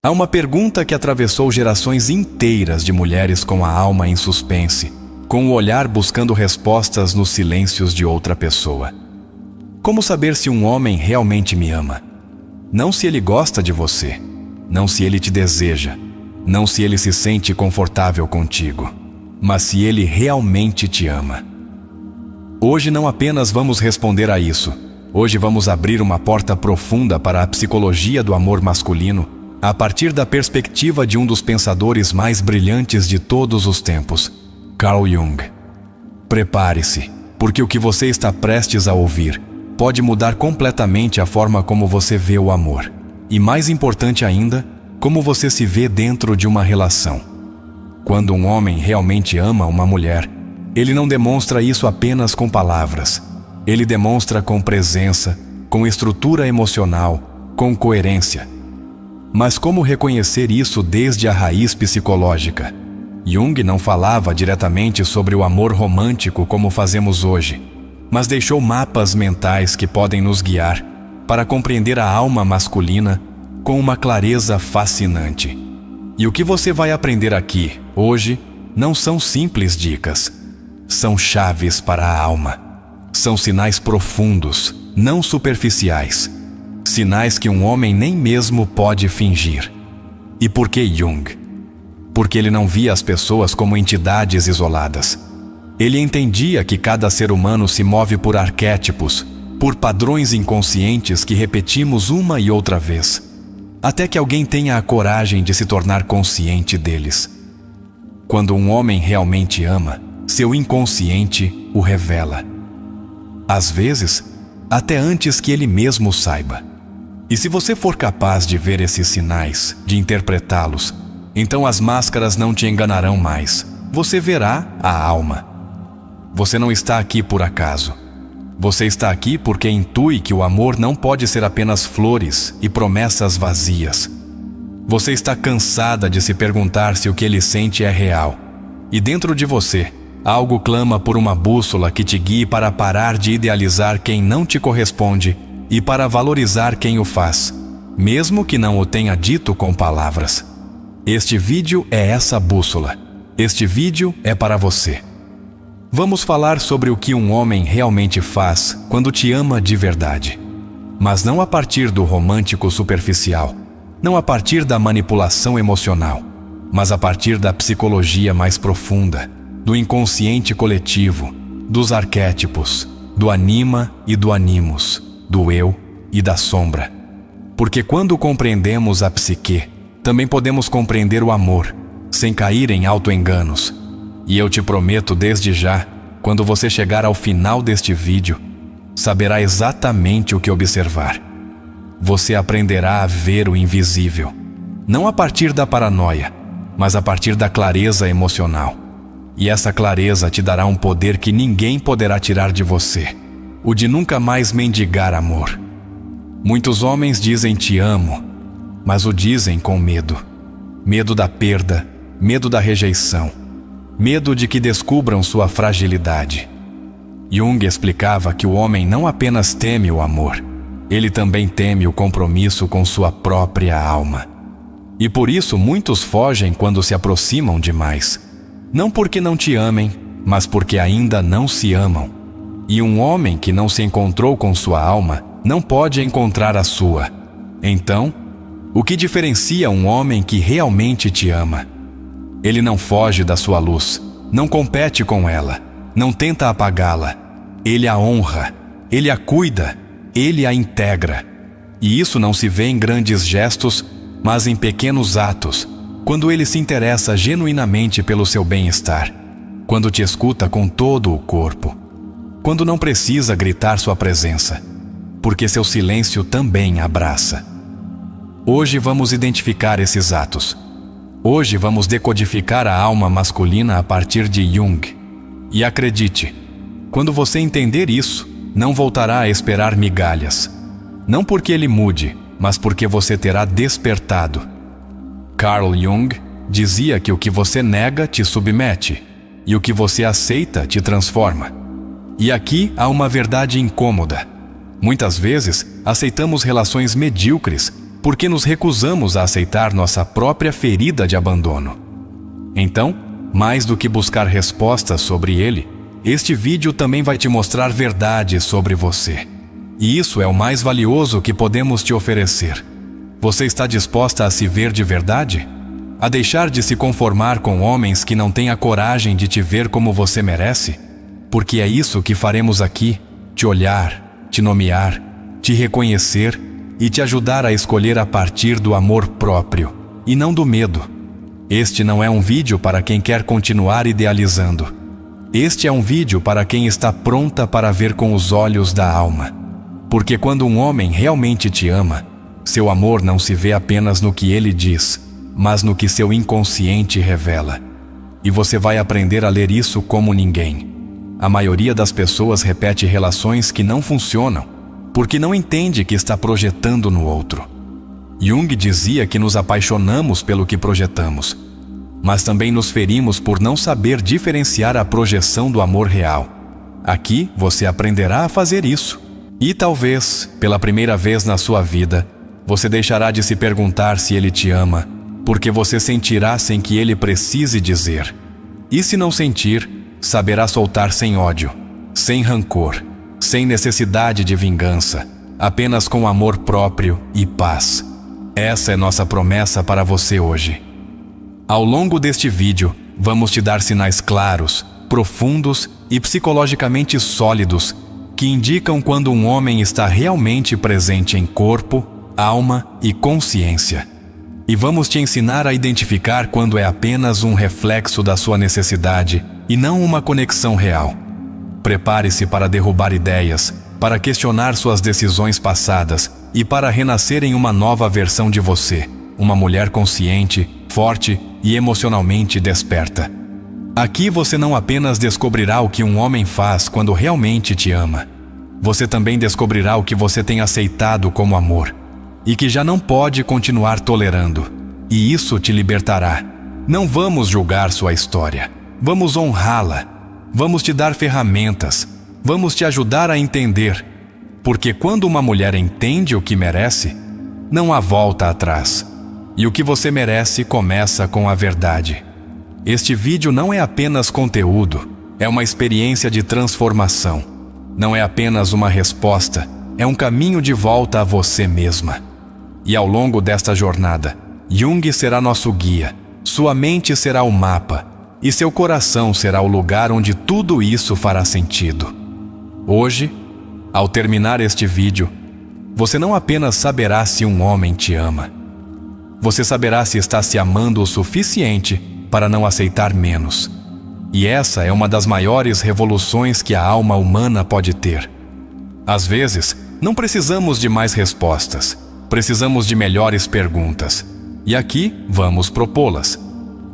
Há uma pergunta que atravessou gerações inteiras de mulheres com a alma em suspense, com o olhar buscando respostas nos silêncios de outra pessoa. Como saber se um homem realmente me ama? Não se ele gosta de você, não se ele te deseja, não se ele se sente confortável contigo, mas se ele realmente te ama. Hoje não apenas vamos responder a isso, hoje vamos abrir uma porta profunda para a psicologia do amor masculino, a partir da perspectiva de um dos pensadores mais brilhantes de todos os tempos, Carl Jung. Prepare-se, porque o que você está prestes a ouvir pode mudar completamente a forma como você vê o amor. E mais importante ainda, como você se vê dentro de uma relação. Quando um homem realmente ama uma mulher, ele não demonstra isso apenas com palavras. Ele demonstra com presença, com estrutura emocional, com coerência. Mas como reconhecer isso desde a raiz psicológica? Jung não falava diretamente sobre o amor romântico como fazemos hoje, mas deixou mapas mentais que podem nos guiar para compreender a alma masculina com uma clareza fascinante. E o que você vai aprender aqui, hoje, não são simples dicas. São chaves para a alma. São sinais profundos, não superficiais. Sinais que um homem nem mesmo pode fingir. E por que Jung? Porque ele não via as pessoas como entidades isoladas. Ele entendia que cada ser humano se move por arquétipos, por padrões inconscientes que repetimos uma e outra vez, até que alguém tenha a coragem de se tornar consciente deles. Quando um homem realmente ama, seu inconsciente o revela. Às vezes, até antes que ele mesmo saiba. E se você for capaz de ver esses sinais, de interpretá-los, então as máscaras não te enganarão mais. Você verá a alma. Você não está aqui por acaso. Você está aqui porque intui que o amor não pode ser apenas flores e promessas vazias. Você está cansada de se perguntar se o que ele sente é real. E dentro de você, algo clama por uma bússola que te guie para parar de idealizar quem não te corresponde e para valorizar quem o faz, mesmo que não o tenha dito com palavras. Este vídeo é essa bússola. Este vídeo é para você. Vamos falar sobre o que um homem realmente faz quando te ama de verdade. Mas não a partir do romântico superficial, não a partir da manipulação emocional, mas a partir da psicologia mais profunda, do inconsciente coletivo, dos arquétipos, do anima e do animus, do eu e da sombra. Porque quando compreendemos a psique, também podemos compreender o amor, sem cair em autoenganos. E eu te prometo desde já, quando você chegar ao final deste vídeo, saberá exatamente o que observar. Você aprenderá a ver o invisível, não a partir da paranoia, mas a partir da clareza emocional. E essa clareza te dará um poder que ninguém poderá tirar de você, o de nunca mais mendigar amor. Muitos homens dizem te amo, mas o dizem com medo. Medo da perda, medo da rejeição, medo de que descubram sua fragilidade. Jung explicava que o homem não apenas teme o amor, ele também teme o compromisso com sua própria alma. E por isso muitos fogem quando se aproximam demais. Não porque não te amem, mas porque ainda não se amam. E um homem que não se encontrou com sua alma não pode encontrar a sua. Então, o que diferencia um homem que realmente te ama? Ele não foge da sua luz, não compete com ela, não tenta apagá-la. Ele a honra, ele a cuida, ele a integra. E isso não se vê em grandes gestos, mas em pequenos atos, quando ele se interessa genuinamente pelo seu bem-estar, quando te escuta com todo o corpo, quando não precisa gritar sua presença, porque seu silêncio também abraça. Hoje vamos identificar esses atos. Hoje vamos decodificar a alma masculina a partir de Jung. E acredite, quando você entender isso, não voltará a esperar migalhas. Não porque ele mude, mas porque você terá despertado. Carl Jung dizia que o que você nega te submete, e o que você aceita te transforma. E aqui há uma verdade incômoda. Muitas vezes, aceitamos relações medíocres porque nos recusamos a aceitar nossa própria ferida de abandono. Então, mais do que buscar respostas sobre ele, este vídeo também vai te mostrar verdades sobre você. E isso é o mais valioso que podemos te oferecer. Você está disposta a se ver de verdade? A deixar de se conformar com homens que não têm a coragem de te ver como você merece? Porque é isso que faremos aqui: te olhar, te nomear, te reconhecer e te ajudar a escolher a partir do amor próprio e não do medo. Este não é um vídeo para quem quer continuar idealizando. Este é um vídeo para quem está pronta para ver com os olhos da alma. Porque quando um homem realmente te ama, seu amor não se vê apenas no que ele diz, mas no que seu inconsciente revela. E você vai aprender a ler isso como ninguém. A maioria das pessoas repete relações que não funcionam, porque não entende que está projetando no outro. Jung dizia que nos apaixonamos pelo que projetamos, mas também nos ferimos por não saber diferenciar a projeção do amor real. Aqui você aprenderá a fazer isso. E talvez, pela primeira vez na sua vida, você deixará de se perguntar se ele te ama, porque você sentirá sem que ele precise dizer. E se não sentir, saberá soltar sem ódio, sem rancor, sem necessidade de vingança, apenas com amor próprio e paz. Essa é nossa promessa para você hoje. Ao longo deste vídeo, vamos te dar sinais claros, profundos e psicologicamente sólidos que indicam quando um homem está realmente presente em corpo, alma e consciência. E vamos te ensinar a identificar quando é apenas um reflexo da sua necessidade e não uma conexão real. Prepare-se para derrubar ideias, para questionar suas decisões passadas e para renascer em uma nova versão de você, uma mulher consciente, forte e emocionalmente desperta. Aqui você não apenas descobrirá o que um homem faz quando realmente te ama. Você também descobrirá o que você tem aceitado como amor e que já não pode continuar tolerando. E isso te libertará. Não vamos julgar sua história. Vamos honrá-la. Vamos te dar ferramentas. Vamos te ajudar a entender. Porque quando uma mulher entende o que merece, não há volta atrás. E o que você merece começa com a verdade. Este vídeo não é apenas conteúdo, é uma experiência de transformação. Não é apenas uma resposta, é um caminho de volta a você mesma. E ao longo desta jornada, Jung será nosso guia, sua mente será o mapa, e seu coração será o lugar onde tudo isso fará sentido. Hoje, ao terminar este vídeo, você não apenas saberá se um homem te ama. Você saberá se está se amando o suficiente para não aceitar menos. E essa é uma das maiores revoluções que a alma humana pode ter. Às vezes, não precisamos de mais respostas. Precisamos de melhores perguntas. E aqui vamos propô-las.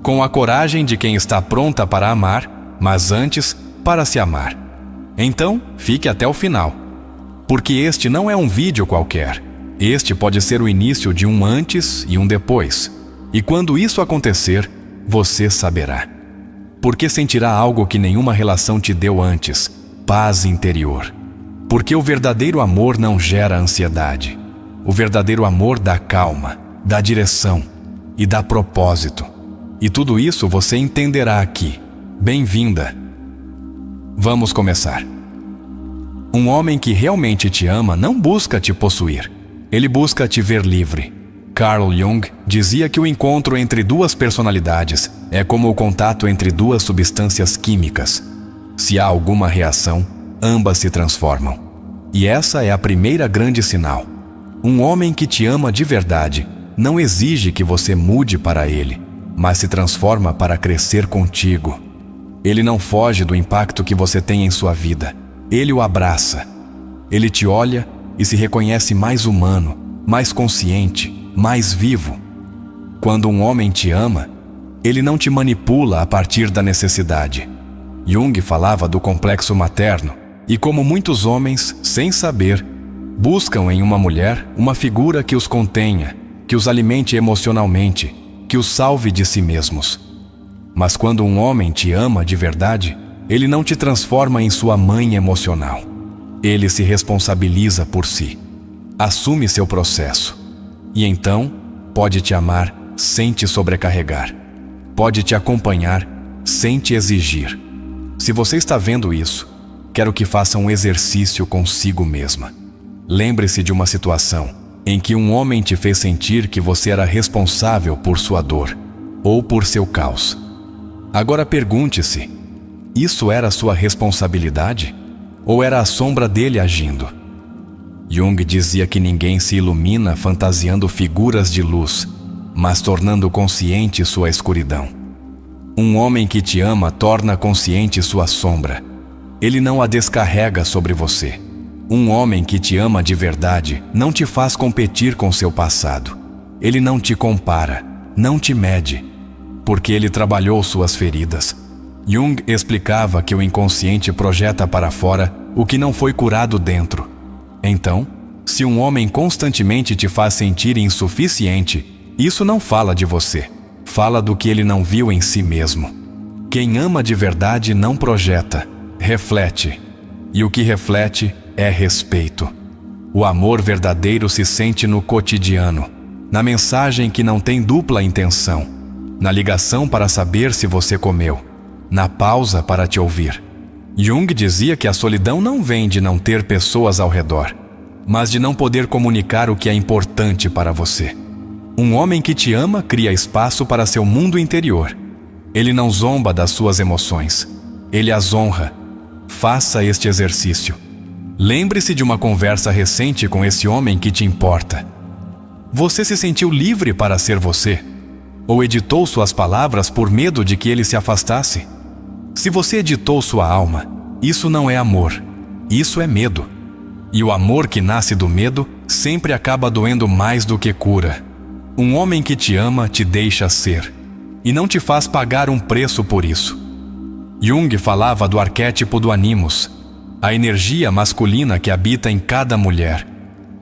Com a coragem de quem está pronta para amar, mas antes, para se amar. Então, fique até o final. Porque este não é um vídeo qualquer. Este pode ser o início de um antes e um depois. E quando isso acontecer, você saberá. Porque sentirá algo que nenhuma relação te deu antes: paz interior. Porque o verdadeiro amor não gera ansiedade. O verdadeiro amor dá calma, dá direção e dá propósito. E tudo isso você entenderá aqui. Bem-vinda. Vamos começar. Um homem que realmente te ama não busca te possuir. Ele busca te ver livre. Carl Jung dizia que o encontro entre duas personalidades é como o contato entre duas substâncias químicas. Se há alguma reação, ambas se transformam. E essa é a primeira grande sinal. Um homem que te ama de verdade não exige que você mude para ele, mas se transforma para crescer contigo. Ele não foge do impacto que você tem em sua vida. Ele o abraça. Ele te olha e se reconhece mais humano, mais consciente, mais vivo. Quando um homem te ama, ele não te manipula a partir da necessidade. Jung falava do complexo materno, e como muitos homens, sem saber, buscam em uma mulher uma figura que os contenha, que os alimente emocionalmente, que os salve de si mesmos. Mas quando um homem te ama de verdade, ele não te transforma em sua mãe emocional. Ele se responsabiliza por si. Assume seu processo. E então, pode te amar sem te sobrecarregar. Pode te acompanhar sem te exigir. Se você está vendo isso, quero que faça um exercício consigo mesma. Lembre-se de uma situação em que um homem te fez sentir que você era responsável por sua dor ou por seu caos. Agora pergunte-se: isso era sua responsabilidade? Ou era a sombra dele agindo? Jung dizia que ninguém se ilumina fantasiando figuras de luz, mas tornando consciente sua escuridão. Um homem que te ama torna consciente sua sombra. Ele não a descarrega sobre você. Um homem que te ama de verdade não te faz competir com seu passado. Ele não te compara, não te mede, porque ele trabalhou suas feridas. Jung explicava que o inconsciente projeta para fora o que não foi curado dentro. Então, se um homem constantemente te faz sentir insuficiente, isso não fala de você, fala do que ele não viu em si mesmo. Quem ama de verdade não projeta, reflete. E o que reflete é respeito. O amor verdadeiro se sente no cotidiano, na mensagem que não tem dupla intenção, na ligação para saber se você comeu, na pausa para te ouvir. Jung dizia que a solidão não vem de não ter pessoas ao redor, mas de não poder comunicar o que é importante para você. Um homem que te ama cria espaço para seu mundo interior. Ele não zomba das suas emoções, ele as honra. Faça este exercício. Lembre-se de uma conversa recente com esse homem que te importa. Você se sentiu livre para ser você? Ou editou suas palavras por medo de que ele se afastasse? Se você editou sua alma, isso não é amor, isso é medo. E o amor que nasce do medo sempre acaba doendo mais do que cura. Um homem que te ama te deixa ser, e não te faz pagar um preço por isso. Jung falava do arquétipo do animus, a energia masculina que habita em cada mulher.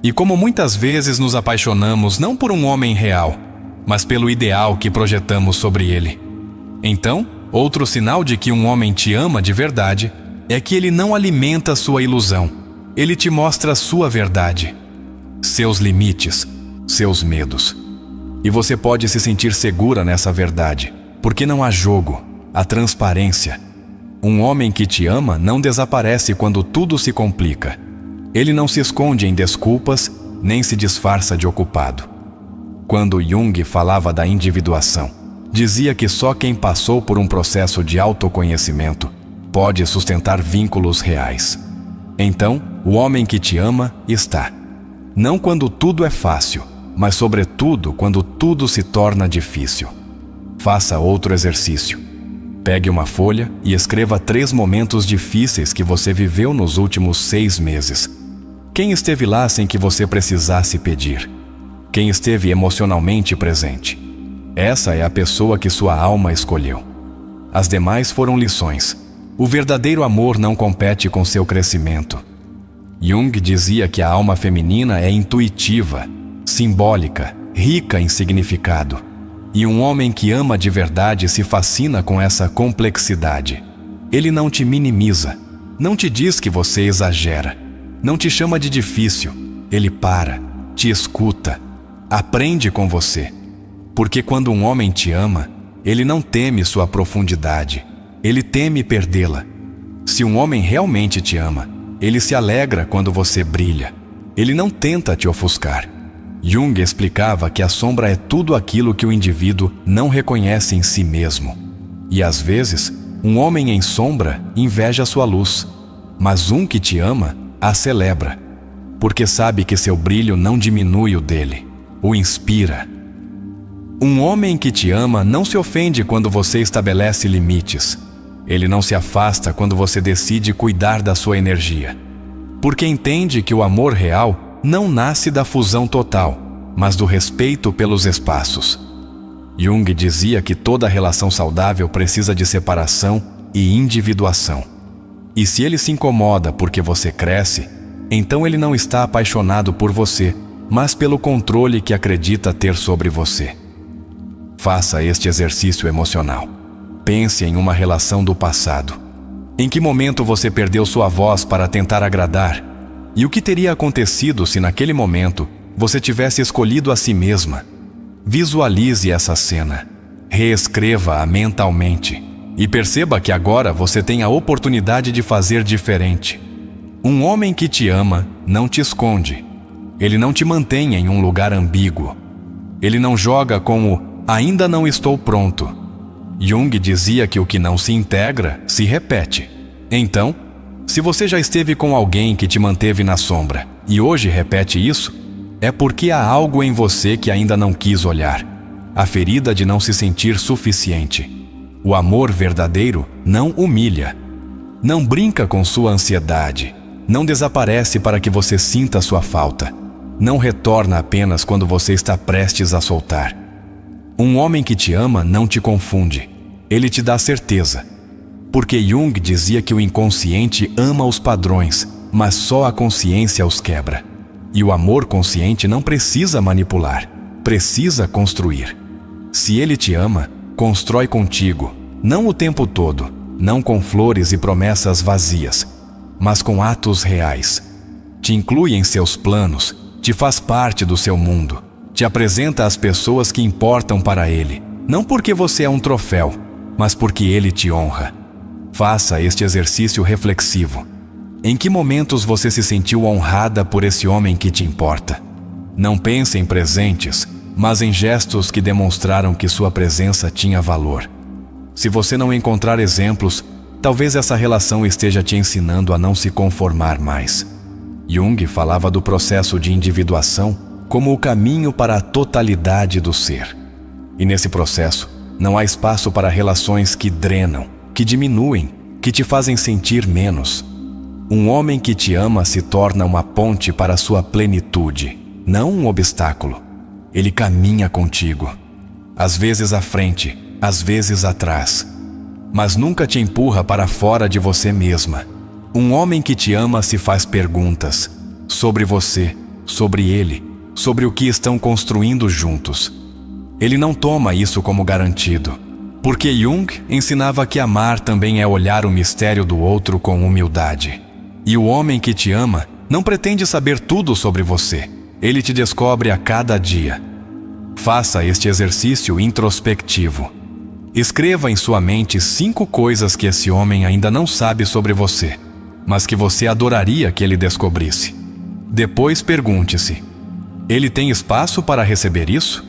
E como muitas vezes nos apaixonamos não por um homem real, mas pelo ideal que projetamos sobre ele. Então, outro sinal de que um homem te ama de verdade é que ele não alimenta sua ilusão. Ele te mostra sua verdade, seus limites, seus medos. E você pode se sentir segura nessa verdade, porque não há jogo, há transparência. Um homem que te ama não desaparece quando tudo se complica. Ele não se esconde em desculpas, nem se disfarça de ocupado. Quando Jung falava da individuação, dizia que só quem passou por um processo de autoconhecimento pode sustentar vínculos reais. Então, o homem que te ama está. Não quando tudo é fácil, mas sobretudo quando tudo se torna difícil. Faça outro exercício. Pegue uma folha e escreva 3 momentos difíceis que você viveu nos últimos 6 meses. Quem esteve lá sem que você precisasse pedir? Quem esteve emocionalmente presente? Essa é a pessoa que sua alma escolheu. As demais foram lições. O verdadeiro amor não compete com seu crescimento. Jung dizia que a alma feminina é intuitiva, simbólica, rica em significado. E um homem que ama de verdade se fascina com essa complexidade. Ele não te minimiza, não te diz que você exagera, não te chama de difícil. Ele para, te escuta, aprende com você. Porque quando um homem te ama, ele não teme sua profundidade, ele teme perdê-la. Se um homem realmente te ama, ele se alegra quando você brilha. Ele não tenta te ofuscar. Jung explicava que a sombra é tudo aquilo que o indivíduo não reconhece em si mesmo. E às vezes, um homem em sombra inveja sua luz, mas um que te ama a celebra, porque sabe que seu brilho não diminui o dele, o inspira. Um homem que te ama não se ofende quando você estabelece limites. Ele não se afasta quando você decide cuidar da sua energia, porque entende que o amor real não nasce da fusão total, mas do respeito pelos espaços. Jung dizia que toda relação saudável precisa de separação e individuação. E se ele se incomoda porque você cresce, então ele não está apaixonado por você, mas pelo controle que acredita ter sobre você. Faça este exercício emocional. Pense em uma relação do passado. Em que momento você perdeu sua voz para tentar agradar? E o que teria acontecido se naquele momento você tivesse escolhido a si mesma. Visualize essa cena, reescreva-a mentalmente e perceba que agora você tem a oportunidade de fazer diferente. Um homem que te ama não te esconde. Ele não te mantém em um lugar ambíguo. Ele não joga com o "ainda não estou pronto". Jung dizia que o que não se integra, se repete. Então, se você já esteve com alguém que te manteve na sombra e hoje repete isso, é porque há algo em você que ainda não quis olhar. A ferida de não se sentir suficiente. O amor verdadeiro não humilha. Não brinca com sua ansiedade. Não desaparece para que você sinta sua falta. Não retorna apenas quando você está prestes a soltar. Um homem que te ama não te confunde. Ele te dá certeza. Porque Jung dizia que o inconsciente ama os padrões, mas só a consciência os quebra. E o amor consciente não precisa manipular, precisa construir. Se ele te ama, constrói contigo, não o tempo todo, não com flores e promessas vazias, mas com atos reais. Te inclui em seus planos, te faz parte do seu mundo, te apresenta às pessoas que importam para ele, não porque você é um troféu, mas porque ele te honra. Faça este exercício reflexivo. Em que momentos você se sentiu honrada por esse homem que te importa? Não pense em presentes, mas em gestos que demonstraram que sua presença tinha valor. Se você não encontrar exemplos, talvez essa relação esteja te ensinando a não se conformar mais. Jung falava do processo de individuação como o caminho para a totalidade do ser. E nesse processo, não há espaço para relações que drenam, que diminuem, que te fazem sentir menos. Um homem que te ama se torna uma ponte para a sua plenitude, não um obstáculo. Ele caminha contigo, às vezes à frente, às vezes atrás, mas nunca te empurra para fora de você mesma. Um homem que te ama se faz perguntas sobre você, sobre ele, sobre o que estão construindo juntos. Ele não toma isso como garantido, porque Jung ensinava que amar também é olhar o mistério do outro com humildade. E o homem que te ama não pretende saber tudo sobre você. Ele te descobre a cada dia. Faça este exercício introspectivo. Escreva em sua mente 5 coisas que esse homem ainda não sabe sobre você, mas que você adoraria que ele descobrisse. Depois pergunte-se: ele tem espaço para receber isso?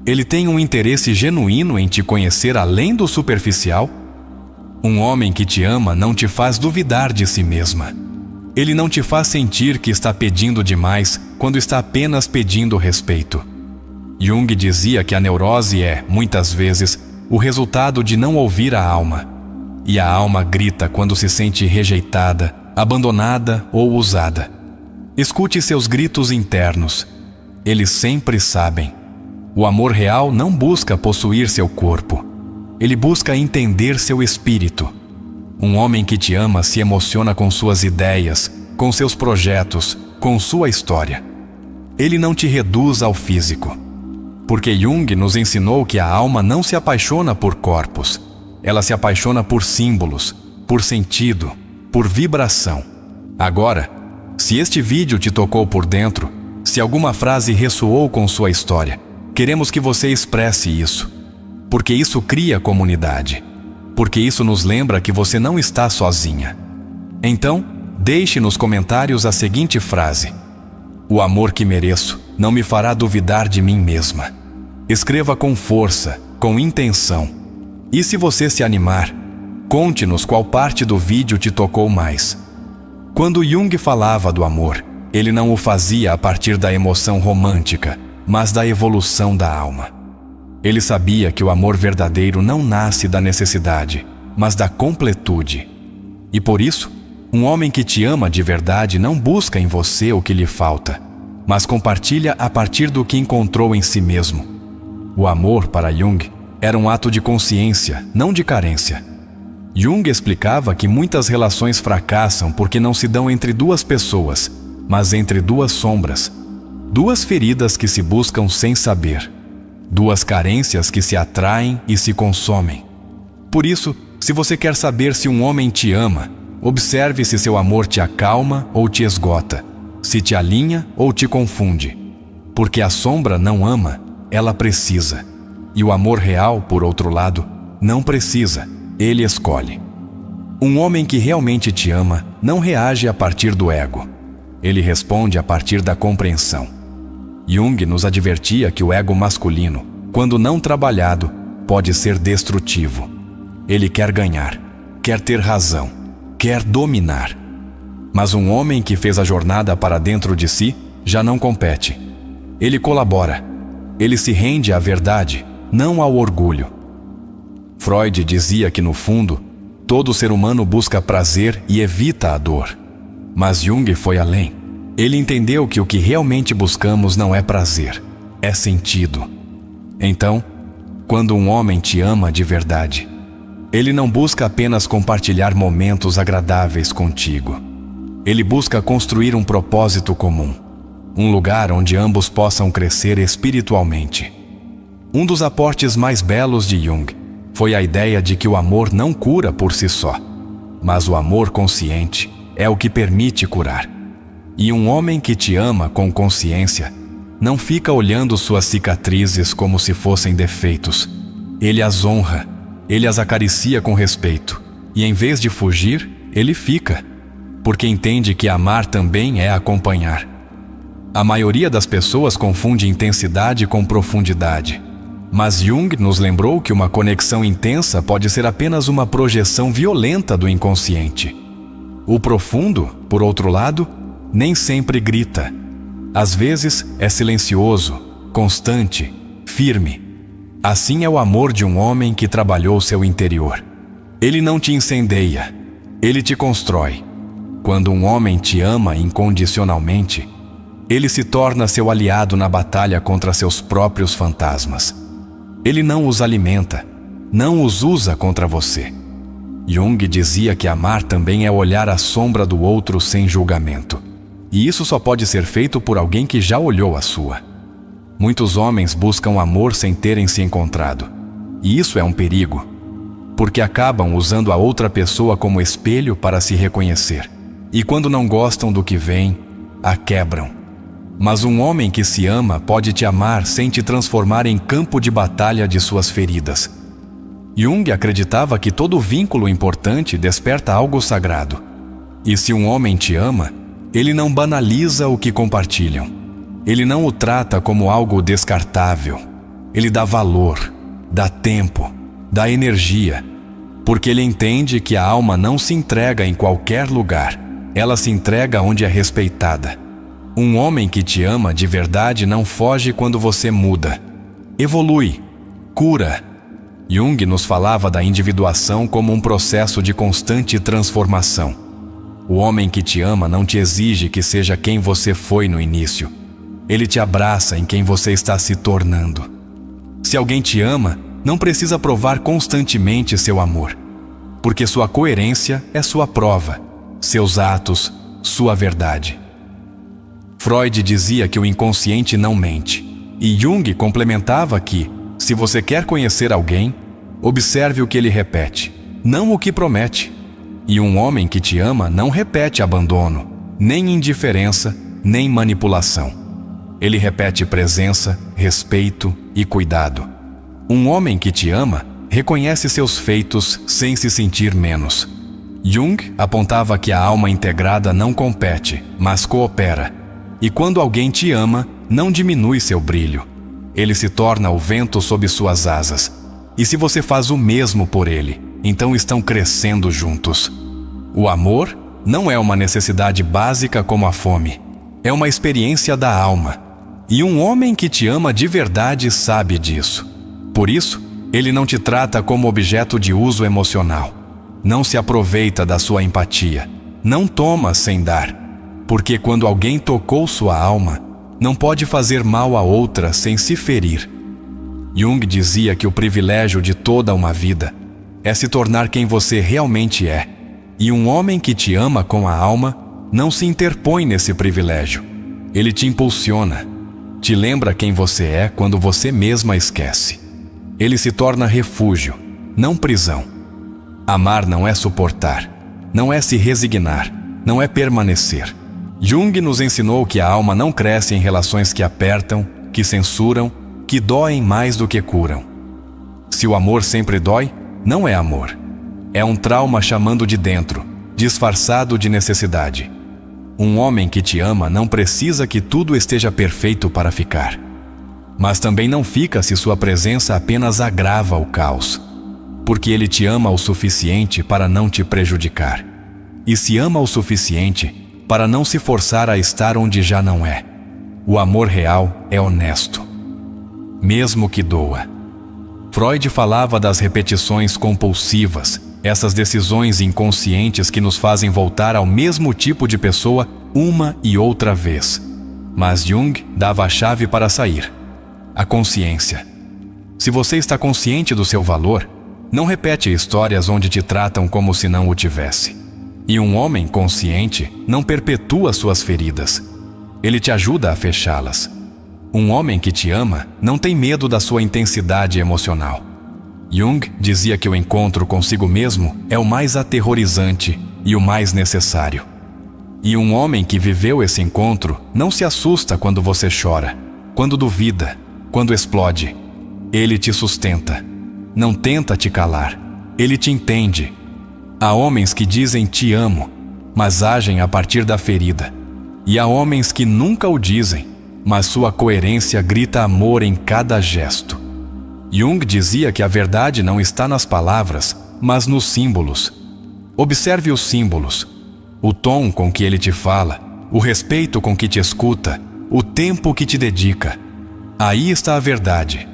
Ele tem um interesse genuíno em te conhecer além do superficial? Um homem que te ama não te faz duvidar de si mesma. Ele não te faz sentir que está pedindo demais quando está apenas pedindo respeito. Jung dizia que a neurose é, muitas vezes, o resultado de não ouvir a alma. E a alma grita quando se sente rejeitada, abandonada ou usada. Escute seus gritos internos. Eles sempre sabem. O amor real não busca possuir seu corpo. Ele busca entender seu espírito. Um homem que te ama se emociona com suas ideias, com seus projetos, com sua história. Ele não te reduz ao físico. Porque Jung nos ensinou que a alma não se apaixona por corpos. Ela se apaixona por símbolos, por sentido, por vibração. Agora, se este vídeo te tocou por dentro, se alguma frase ressoou com sua história, queremos que você expresse isso. Porque isso cria comunidade. Porque isso nos lembra que você não está sozinha. Então, deixe nos comentários a seguinte frase: o amor que mereço não me fará duvidar de mim mesma. Escreva com força, com intenção. E se você se animar, conte-nos qual parte do vídeo te tocou mais. Quando Jung falava do amor, ele não o fazia a partir da emoção romântica, mas da evolução da alma. Ele sabia que o amor verdadeiro não nasce da necessidade, mas da completude. E por isso, um homem que te ama de verdade não busca em você o que lhe falta, mas compartilha a partir do que encontrou em si mesmo. O amor, para Jung, era um ato de consciência, não de carência. Jung explicava que muitas relações fracassam porque não se dão entre duas pessoas, mas entre duas sombras. Duas feridas que se buscam sem saber. Duas carências que se atraem e se consomem. Por isso, se você quer saber se um homem te ama, observe se seu amor te acalma ou te esgota, se te alinha ou te confunde. Porque a sombra não ama, ela precisa. E o amor real, por outro lado, não precisa, ele escolhe. Um homem que realmente te ama não reage a partir do ego. Ele responde a partir da compreensão. Jung nos advertia que o ego masculino, quando não trabalhado, pode ser destrutivo. Ele quer ganhar, quer ter razão, quer dominar. Mas um homem que fez a jornada para dentro de si já não compete. Ele colabora. Ele se rende à verdade, não ao orgulho. Freud dizia que, no fundo, todo ser humano busca prazer e evita a dor. Mas Jung foi além. Ele entendeu que o que realmente buscamos não é prazer, é sentido. Então, quando um homem te ama de verdade, ele não busca apenas compartilhar momentos agradáveis contigo. Ele busca construir um propósito comum, um lugar onde ambos possam crescer espiritualmente. Um dos aportes mais belos de Jung foi a ideia de que o amor não cura por si só, mas o amor consciente é o que permite curar. E um homem que te ama com consciência não fica olhando suas cicatrizes como se fossem defeitos. Ele as honra, ele as acaricia com respeito, e em vez de fugir, ele fica, porque entende que amar também é acompanhar. A maioria das pessoas confunde intensidade com profundidade, mas Jung nos lembrou que uma conexão intensa pode ser apenas uma projeção violenta do inconsciente. O profundo, por outro lado, nem sempre grita. Às vezes é silencioso, constante, firme. Assim é o amor de um homem que trabalhou seu interior. Ele não te incendeia, ele te constrói. Quando um homem te ama incondicionalmente, ele se torna seu aliado na batalha contra seus próprios fantasmas. Ele não os alimenta, não os usa contra você. Jung dizia que amar também é olhar a sombra do outro sem julgamento. E isso só pode ser feito por alguém que já olhou a sua. Muitos homens buscam amor sem terem se encontrado. E isso é um perigo, porque acabam usando a outra pessoa como espelho para se reconhecer. E quando não gostam do que vem, a quebram. Mas um homem que se ama pode te amar sem te transformar em campo de batalha de suas feridas. Jung acreditava que todo vínculo importante desperta algo sagrado. E se um homem te ama, ele não banaliza o que compartilham. Ele não o trata como algo descartável. Ele dá valor, dá tempo, dá energia, porque ele entende que a alma não se entrega em qualquer lugar. Ela se entrega onde é respeitada. Um homem que te ama de verdade não foge quando você muda. Evolui, cura. Jung nos falava da individuação como um processo de constante transformação. O homem que te ama não te exige que seja quem você foi no início. Ele te abraça em quem você está se tornando. Se alguém te ama, não precisa provar constantemente seu amor, porque sua coerência é sua prova, seus atos, sua verdade. Freud dizia que o inconsciente não mente, e Jung complementava que, se você quer conhecer alguém, observe o que ele repete, não o que promete. E um homem que te ama não repete abandono, nem indiferença, nem manipulação. Ele repete presença, respeito e cuidado. Um homem que te ama reconhece seus feitos sem se sentir menos. Jung apontava que a alma integrada não compete, mas coopera. E quando alguém te ama, não diminui seu brilho. Ele se torna o vento sob suas asas. E se você faz o mesmo por ele, então estão crescendo juntos. O amor não é uma necessidade básica como a fome. É uma experiência da alma. E um homem que te ama de verdade sabe disso. Por isso, ele não te trata como objeto de uso emocional. Não se aproveita da sua empatia. Não toma sem dar. Porque quando alguém tocou sua alma, não pode fazer mal a outra sem se ferir. Jung dizia que o privilégio de toda uma vida é se tornar quem você realmente é. E um homem que te ama com a alma não se interpõe nesse privilégio. Ele te impulsiona, te lembra quem você é quando você mesma esquece. Ele se torna refúgio, não prisão. Amar não é suportar, não é se resignar, não é permanecer. Jung nos ensinou que a alma não cresce em relações que apertam, que censuram, que doem mais do que curam. Se o amor sempre dói, não é amor. É um trauma chamando de dentro, disfarçado de necessidade. Um homem que te ama não precisa que tudo esteja perfeito para ficar. Mas também não fica se sua presença apenas agrava o caos, porque ele te ama o suficiente para não te prejudicar. E se ama o suficiente para não se forçar a estar onde já não é. O amor real é honesto, mesmo que doa. Freud falava das repetições compulsivas, essas decisões inconscientes que nos fazem voltar ao mesmo tipo de pessoa uma e outra vez. Mas Jung dava a chave para sair: a consciência. Se você está consciente do seu valor, não repete histórias onde te tratam como se não o tivesse. E um homem consciente não perpetua suas feridas. Ele te ajuda a fechá-las. Um homem que te ama não tem medo da sua intensidade emocional. Jung dizia que o encontro consigo mesmo é o mais aterrorizante e o mais necessário. E um homem que viveu esse encontro não se assusta quando você chora, quando duvida, quando explode. Ele te sustenta. Não tenta te calar. Ele te entende. Há homens que dizem te amo, mas agem a partir da ferida. E há homens que nunca o dizem, mas sua coerência grita amor em cada gesto. Jung dizia que a verdade não está nas palavras, mas nos símbolos. Observe os símbolos, o tom com que ele te fala, o respeito com que te escuta, o tempo que te dedica. Aí está a verdade.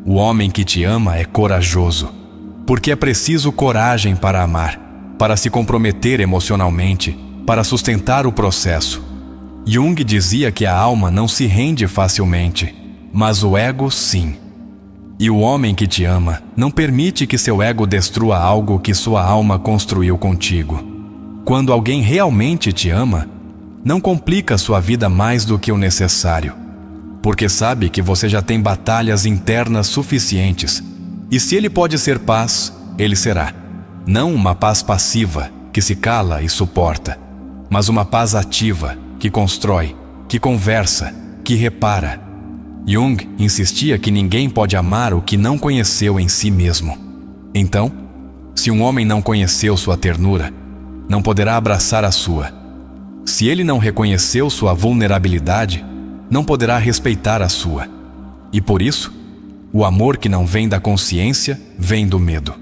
O homem que te ama é corajoso, porque é preciso coragem para amar, para se comprometer emocionalmente, para sustentar o processo. Jung dizia que a alma não se rende facilmente, mas o ego sim. E o homem que te ama não permite que seu ego destrua algo que sua alma construiu contigo. Quando alguém realmente te ama, não complica sua vida mais do que o necessário, porque sabe que você já tem batalhas internas suficientes. E se ele pode ser paz, ele será. Não uma paz passiva, que se cala e suporta, mas uma paz ativa, que constrói, que conversa, que repara. Jung insistia que ninguém pode amar o que não conheceu em si mesmo. Então, se um homem não conheceu sua ternura, não poderá abraçar a sua. Se ele não reconheceu sua vulnerabilidade, não poderá respeitar a sua. E por isso, o amor que não vem da consciência vem do medo.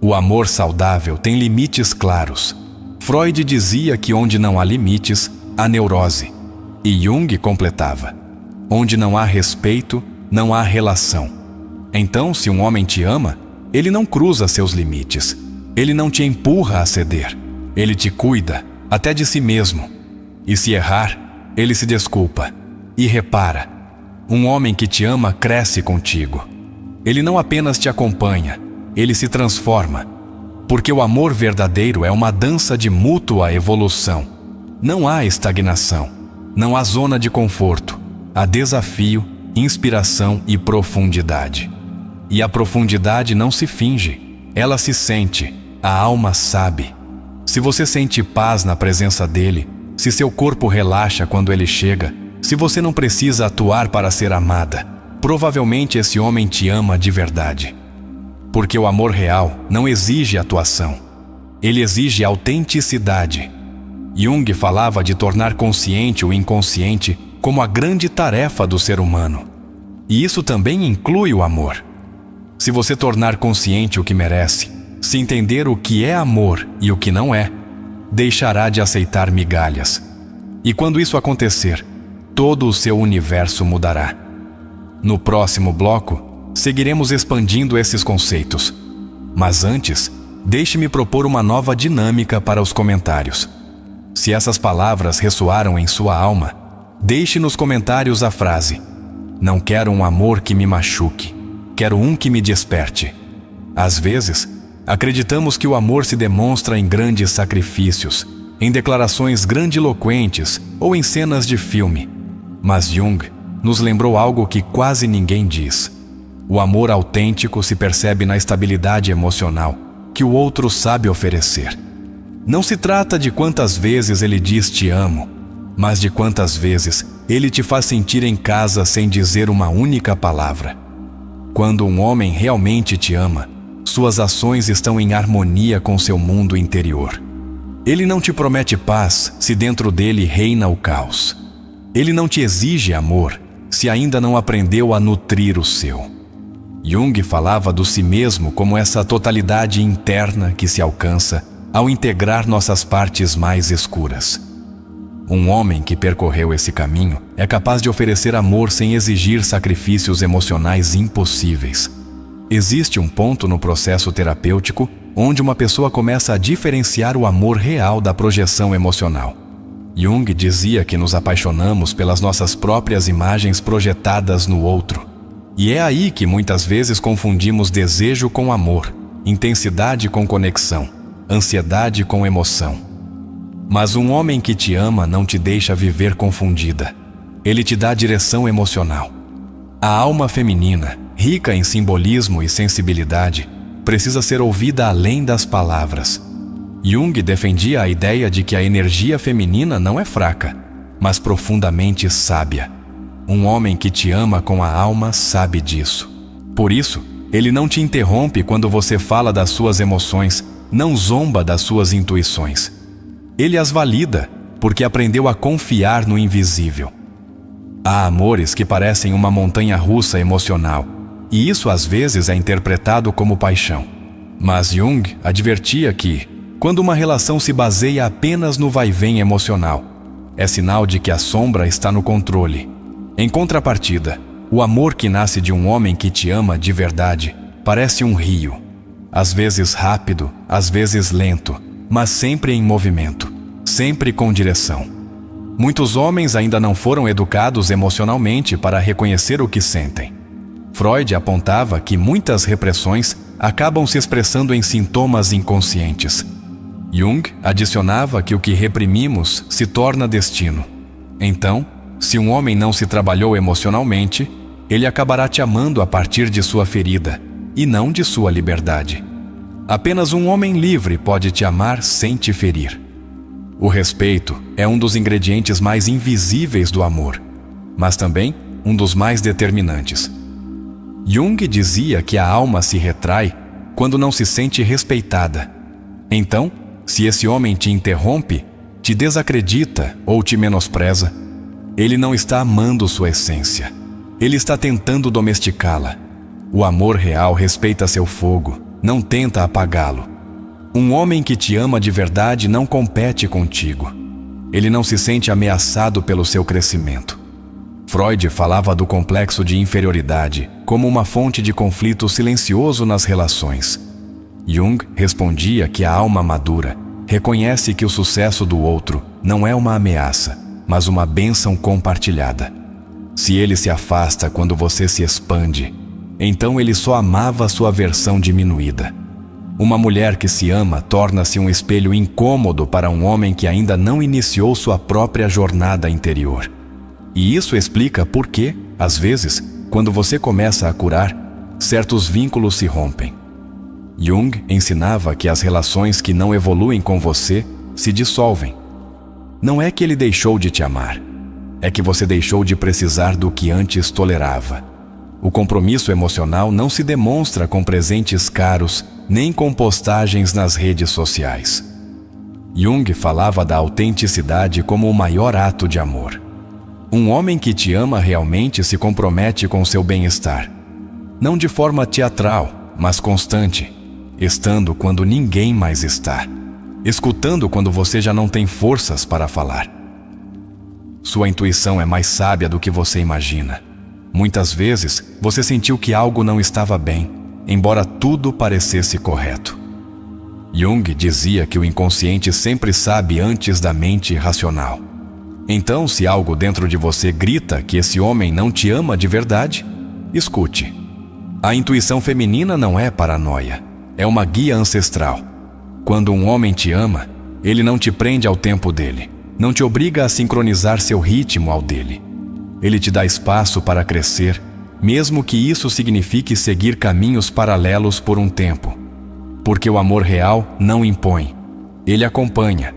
O amor saudável tem limites claros. Freud dizia que onde não há limites, há neurose. E Jung completava: onde não há respeito, não há relação. Então, se um homem te ama, ele não cruza seus limites. Ele não te empurra a ceder. Ele te cuida, até de si mesmo. E se errar, ele se desculpa e repara. Um homem que te ama cresce contigo. Ele não apenas te acompanha, ele se transforma. Porque o amor verdadeiro é uma dança de mútua evolução. Não há estagnação, não há zona de conforto. Há desafio, inspiração e profundidade. E a profundidade não se finge, ela se sente, a alma sabe. Se você sente paz na presença dele, se seu corpo relaxa quando ele chega, se você não precisa atuar para ser amada, provavelmente esse homem te ama de verdade. Porque o amor real não exige atuação, ele exige autenticidade. Jung falava de tornar consciente o inconsciente como a grande tarefa do ser humano. E isso também inclui o amor. Se você tornar consciente o que merece, se entender o que é amor e o que não é, deixará de aceitar migalhas. E quando isso acontecer, todo o seu universo mudará. No próximo bloco, seguiremos expandindo esses conceitos. Mas antes, deixe-me propor uma nova dinâmica para os comentários. Se essas palavras ressoaram em sua alma, deixe nos comentários a frase: não quero um amor que me machuque, quero um que me desperte. Às vezes, acreditamos que o amor se demonstra em grandes sacrifícios, em declarações grandiloquentes ou em cenas de filme. Mas Jung nos lembrou algo que quase ninguém diz. O amor autêntico se percebe na estabilidade emocional que o outro sabe oferecer. Não se trata de quantas vezes ele diz te amo, mas de quantas vezes ele te faz sentir em casa sem dizer uma única palavra. Quando um homem realmente te ama, suas ações estão em harmonia com seu mundo interior. Ele não te promete paz se dentro dele reina o caos. Ele não te exige amor se ainda não aprendeu a nutrir o seu. Jung falava do si mesmo como essa totalidade interna que se alcança ao integrar nossas partes mais escuras. Um homem que percorreu esse caminho é capaz de oferecer amor sem exigir sacrifícios emocionais impossíveis. Existe um ponto no processo terapêutico onde uma pessoa começa a diferenciar o amor real da projeção emocional. Jung dizia que nos apaixonamos pelas nossas próprias imagens projetadas no outro. E é aí que muitas vezes confundimos desejo com amor, intensidade com conexão, ansiedade com emoção. Mas um homem que te ama não te deixa viver confundida. Ele te dá direção emocional. A alma feminina, rica em simbolismo e sensibilidade, precisa ser ouvida além das palavras. Jung defendia a ideia de que a energia feminina não é fraca, mas profundamente sábia. Um homem que te ama com a alma sabe disso. Por isso, ele não te interrompe quando você fala das suas emoções, não zomba das suas intuições. Ele as valida, porque aprendeu a confiar no invisível. Há amores que parecem uma montanha-russa emocional, e isso às vezes é interpretado como paixão. Mas Jung advertia que, quando uma relação se baseia apenas no vai-vem emocional, é sinal de que a sombra está no controle. Em contrapartida, o amor que nasce de um homem que te ama de verdade parece um rio, às vezes rápido, às vezes lento, mas sempre em movimento, sempre com direção. Muitos homens ainda não foram educados emocionalmente para reconhecer o que sentem. Freud apontava que muitas repressões acabam se expressando em sintomas inconscientes. Jung adicionava que o que reprimimos se torna destino. Então, se um homem não se trabalhou emocionalmente, ele acabará te amando a partir de sua ferida, e não de sua liberdade. Apenas um homem livre pode te amar sem te ferir. O respeito é um dos ingredientes mais invisíveis do amor, mas também um dos mais determinantes. Jung dizia que a alma se retrai quando não se sente respeitada. Então, se esse homem te interrompe, te desacredita ou te menospreza, ele não está amando sua essência. Ele está tentando domesticá-la. O amor real respeita seu fogo, não tenta apagá-lo. Um homem que te ama de verdade não compete contigo. Ele não se sente ameaçado pelo seu crescimento. Freud falava do complexo de inferioridade como uma fonte de conflito silencioso nas relações. Jung respondia que a alma madura reconhece que o sucesso do outro não é uma ameaça, mas uma bênção compartilhada. Se ele se afasta quando você se expande, então ele só amava sua versão diminuída. Uma mulher que se ama torna-se um espelho incômodo para um homem que ainda não iniciou sua própria jornada interior. E isso explica por que, às vezes, quando você começa a curar, certos vínculos se rompem. Jung ensinava que as relações que não evoluem com você se dissolvem. Não é que ele deixou de te amar, é que você deixou de precisar do que antes tolerava. O compromisso emocional não se demonstra com presentes caros, nem com postagens nas redes sociais. Jung falava da autenticidade como o maior ato de amor. Um homem que te ama realmente se compromete com seu bem-estar. Não de forma teatral, mas constante, estando quando ninguém mais está. Escutando quando você já não tem forças para falar. Sua intuição é mais sábia do que você imagina. Muitas vezes, você sentiu que algo não estava bem, embora tudo parecesse correto. Jung dizia que o inconsciente sempre sabe antes da mente racional. Então, se algo dentro de você grita que esse homem não te ama de verdade, escute. A intuição feminina não é paranoia, é uma guia ancestral. Quando um homem te ama, ele não te prende ao tempo dele, não te obriga a sincronizar seu ritmo ao dele. Ele te dá espaço para crescer, mesmo que isso signifique seguir caminhos paralelos por um tempo. Porque o amor real não impõe, ele acompanha.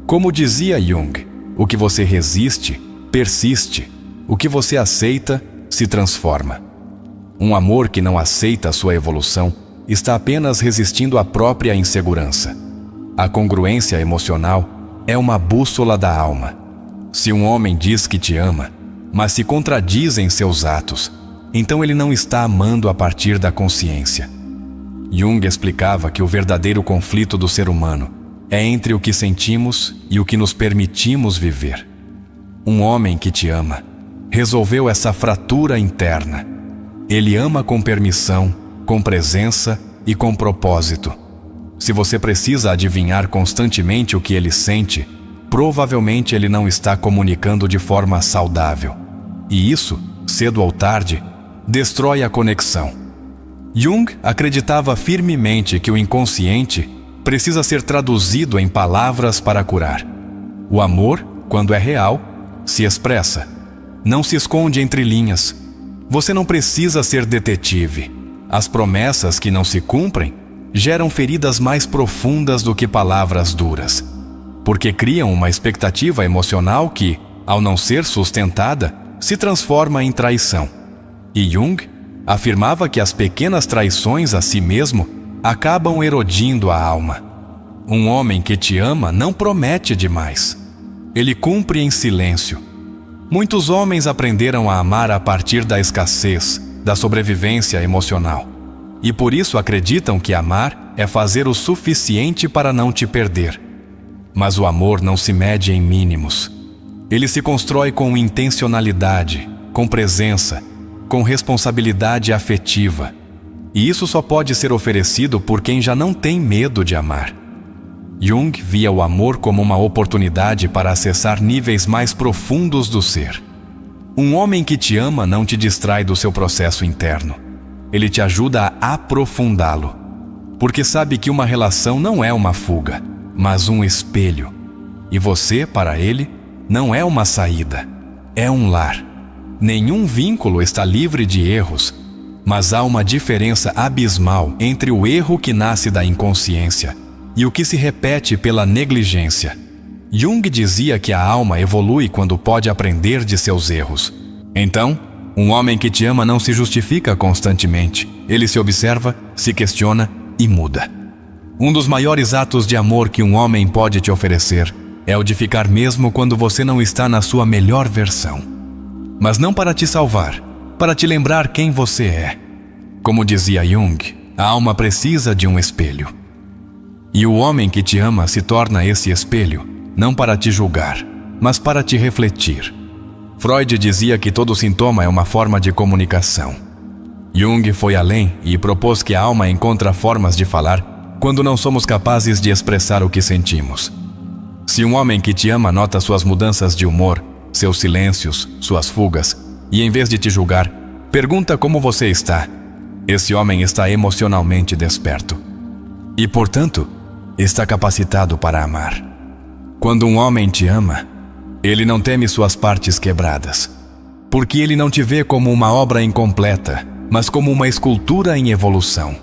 Como dizia Jung, O que você resiste, persiste. O que você aceita, se transforma. Um amor que não aceita a sua evolução está apenas resistindo à própria insegurança. A congruência emocional é uma bússola da alma. Se um homem diz que te ama, mas se contradiz em seus atos, então ele não está amando a partir da consciência. Jung explicava que o verdadeiro conflito do ser humano é entre o que sentimos e o que nos permitimos viver. Um homem que te ama resolveu essa fratura interna. Ele ama com permissão, com presença e com propósito. Se você precisa adivinhar constantemente o que ele sente, provavelmente ele não está comunicando de forma saudável. E isso, cedo ou tarde, destrói a conexão. Jung acreditava firmemente que o inconsciente precisa ser traduzido em palavras para curar. O amor, quando é real, se expressa. Não se esconde entre linhas. Você não precisa ser detetive. As promessas que não se cumprem geram feridas mais profundas do que palavras duras, porque criam uma expectativa emocional que, ao não ser sustentada, se transforma em traição. E Jung afirmava que as pequenas traições a si mesmo acabam erodindo a alma. Um homem que te ama não promete demais. Ele cumpre em silêncio. Muitos homens aprenderam a amar a partir da escassez, da sobrevivência emocional. E por isso acreditam que amar é fazer o suficiente para não te perder. Mas o amor não se mede em mínimos. Ele se constrói com intencionalidade, com presença, com responsabilidade afetiva. E isso só pode ser oferecido por quem já não tem medo de amar. Jung via o amor como uma oportunidade para acessar níveis mais profundos do ser. Um homem que te ama não te distrai do seu processo interno. Ele te ajuda a aprofundá-lo, porque sabe que uma relação não é uma fuga, mas um espelho. E você, para ele, não é uma saída, é um lar. Nenhum vínculo está livre de erros, mas há uma diferença abismal entre o erro que nasce da inconsciência e o que se repete pela negligência. Jung dizia que a alma evolui quando pode aprender de seus erros. Então, um homem que te ama não se justifica constantemente. Ele se observa, se questiona e muda. Um dos maiores atos de amor que um homem pode te oferecer é o de ficar mesmo quando você não está na sua melhor versão. Mas não para te salvar, para te lembrar quem você é. Como dizia Jung, a alma precisa de um espelho. E o homem que te ama se torna esse espelho, não para te julgar, mas para te refletir. Freud dizia que todo sintoma é uma forma de comunicação. Jung foi além e propôs que a alma encontra formas de falar quando não somos capazes de expressar o que sentimos. Se um homem que te ama nota suas mudanças de humor, seus silêncios, suas fugas, e em vez de te julgar, pergunta como você está, esse homem está emocionalmente desperto. E, portanto, está capacitado para amar. Quando um homem te ama, ele não teme suas partes quebradas, porque ele não te vê como uma obra incompleta, mas como uma escultura em evolução.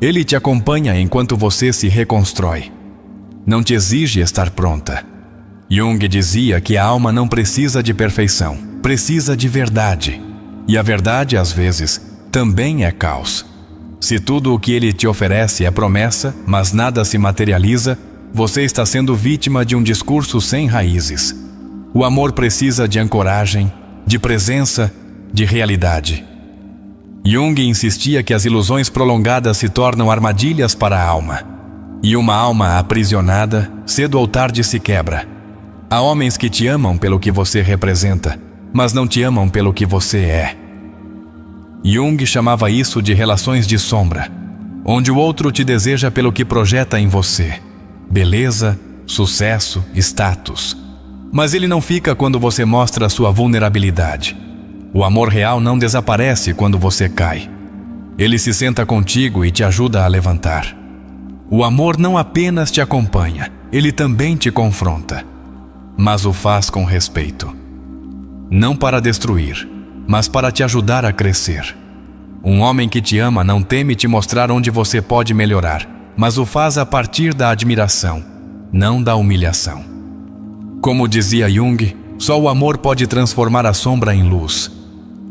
Ele te acompanha enquanto você se reconstrói. Não te exige estar pronta. Jung dizia que a alma não precisa de perfeição, precisa de verdade. E a verdade, às vezes, também é caos. Se tudo o que ele te oferece é promessa, mas nada se materializa, você está sendo vítima de um discurso sem raízes. O amor precisa de ancoragem, de presença, de realidade. Jung insistia que as ilusões prolongadas se tornam armadilhas para a alma. E uma alma aprisionada, cedo ou tarde se quebra. Há homens que te amam pelo que você representa, mas não te amam pelo que você é. Jung chamava isso de relações de sombra, onde o outro te deseja pelo que projeta em você: beleza, sucesso, status. Mas ele não fica quando você mostra sua vulnerabilidade. O amor real não desaparece quando você cai. Ele se senta contigo e te ajuda a levantar. O amor não apenas te acompanha, ele também te confronta, mas o faz com respeito. Não para destruir, mas para te ajudar a crescer. Um homem que te ama não teme te mostrar onde você pode melhorar, mas o faz a partir da admiração, não da humilhação. Como dizia Jung, só o amor pode transformar a sombra em luz.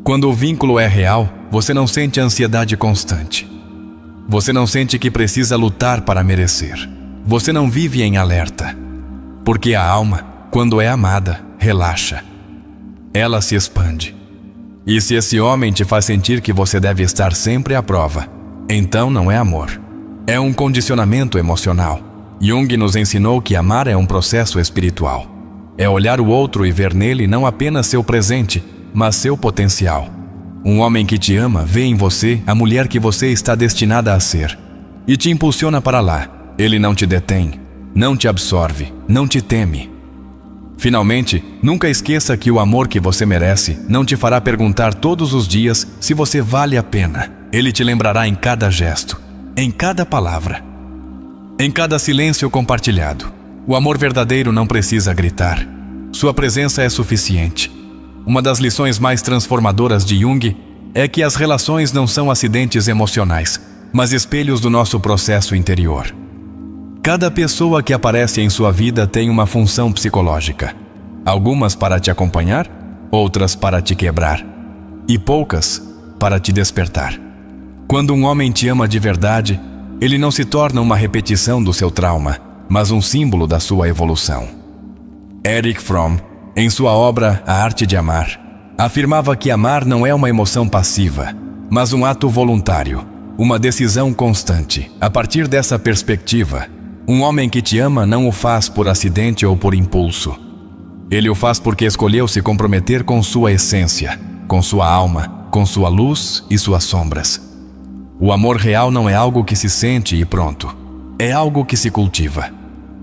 Quando o vínculo é real, você não sente ansiedade constante. Você não sente que precisa lutar para merecer. Você não vive em alerta. Porque a alma, quando é amada, relaxa. Ela se expande. E se esse homem te faz sentir que você deve estar sempre à prova, então não é amor. É um condicionamento emocional. Jung nos ensinou que amar é um processo espiritual. É olhar o outro e ver nele não apenas seu presente, mas seu potencial. Um homem que te ama vê em você a mulher que você está destinada a ser e te impulsiona para lá. Ele não te detém, não te absorve, não te teme. Finalmente, nunca esqueça que o amor que você merece não te fará perguntar todos os dias se você vale a pena. Ele te lembrará em cada gesto, em cada palavra, em cada silêncio compartilhado. O amor verdadeiro não precisa gritar. Sua presença é suficiente. Uma das lições mais transformadoras de Jung é que as relações não são acidentes emocionais, mas espelhos do nosso processo interior. Cada pessoa que aparece em sua vida tem uma função psicológica. Algumas para te acompanhar, outras para te quebrar, e poucas para te despertar. Quando um homem te ama de verdade, ele não se torna uma repetição do seu trauma, mas um símbolo da sua evolução. Erich Fromm, em sua obra A Arte de Amar, afirmava que amar não é uma emoção passiva, mas um ato voluntário, uma decisão constante. A partir dessa perspectiva, um homem que te ama não o faz por acidente ou por impulso. Ele o faz porque escolheu se comprometer com sua essência, com sua alma, com sua luz e suas sombras. O amor real não é algo que se sente e pronto. É algo que se cultiva.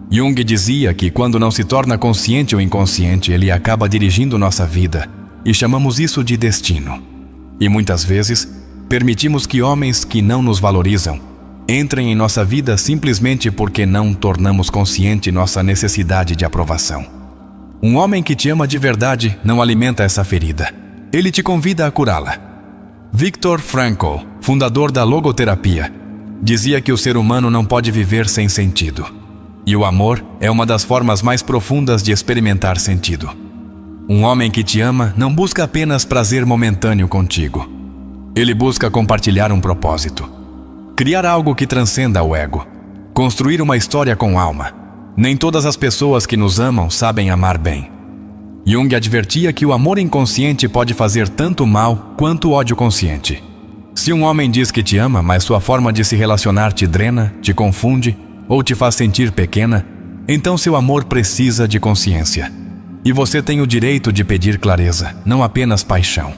Jung dizia que quando não se torna consciente ou inconsciente, ele acaba dirigindo nossa vida, e chamamos isso de destino. E muitas vezes, permitimos que homens que não nos valorizam entrem em nossa vida simplesmente porque não tornamos consciente nossa necessidade de aprovação. Um homem que te ama de verdade não alimenta essa ferida. Ele te convida a curá-la. Viktor Frankl, fundador da logoterapia, dizia que o ser humano não pode viver sem sentido. E o amor é uma das formas mais profundas de experimentar sentido. Um homem que te ama não busca apenas prazer momentâneo contigo. Ele busca compartilhar um propósito. Criar algo que transcenda o ego. Construir uma história com alma. Nem todas as pessoas que nos amam sabem amar bem. Jung advertia que o amor inconsciente pode fazer tanto mal quanto o ódio consciente. Se um homem diz que te ama, mas sua forma de se relacionar te drena, te confunde ou te faz sentir pequena, então seu amor precisa de consciência. E você tem o direito de pedir clareza, não apenas paixão.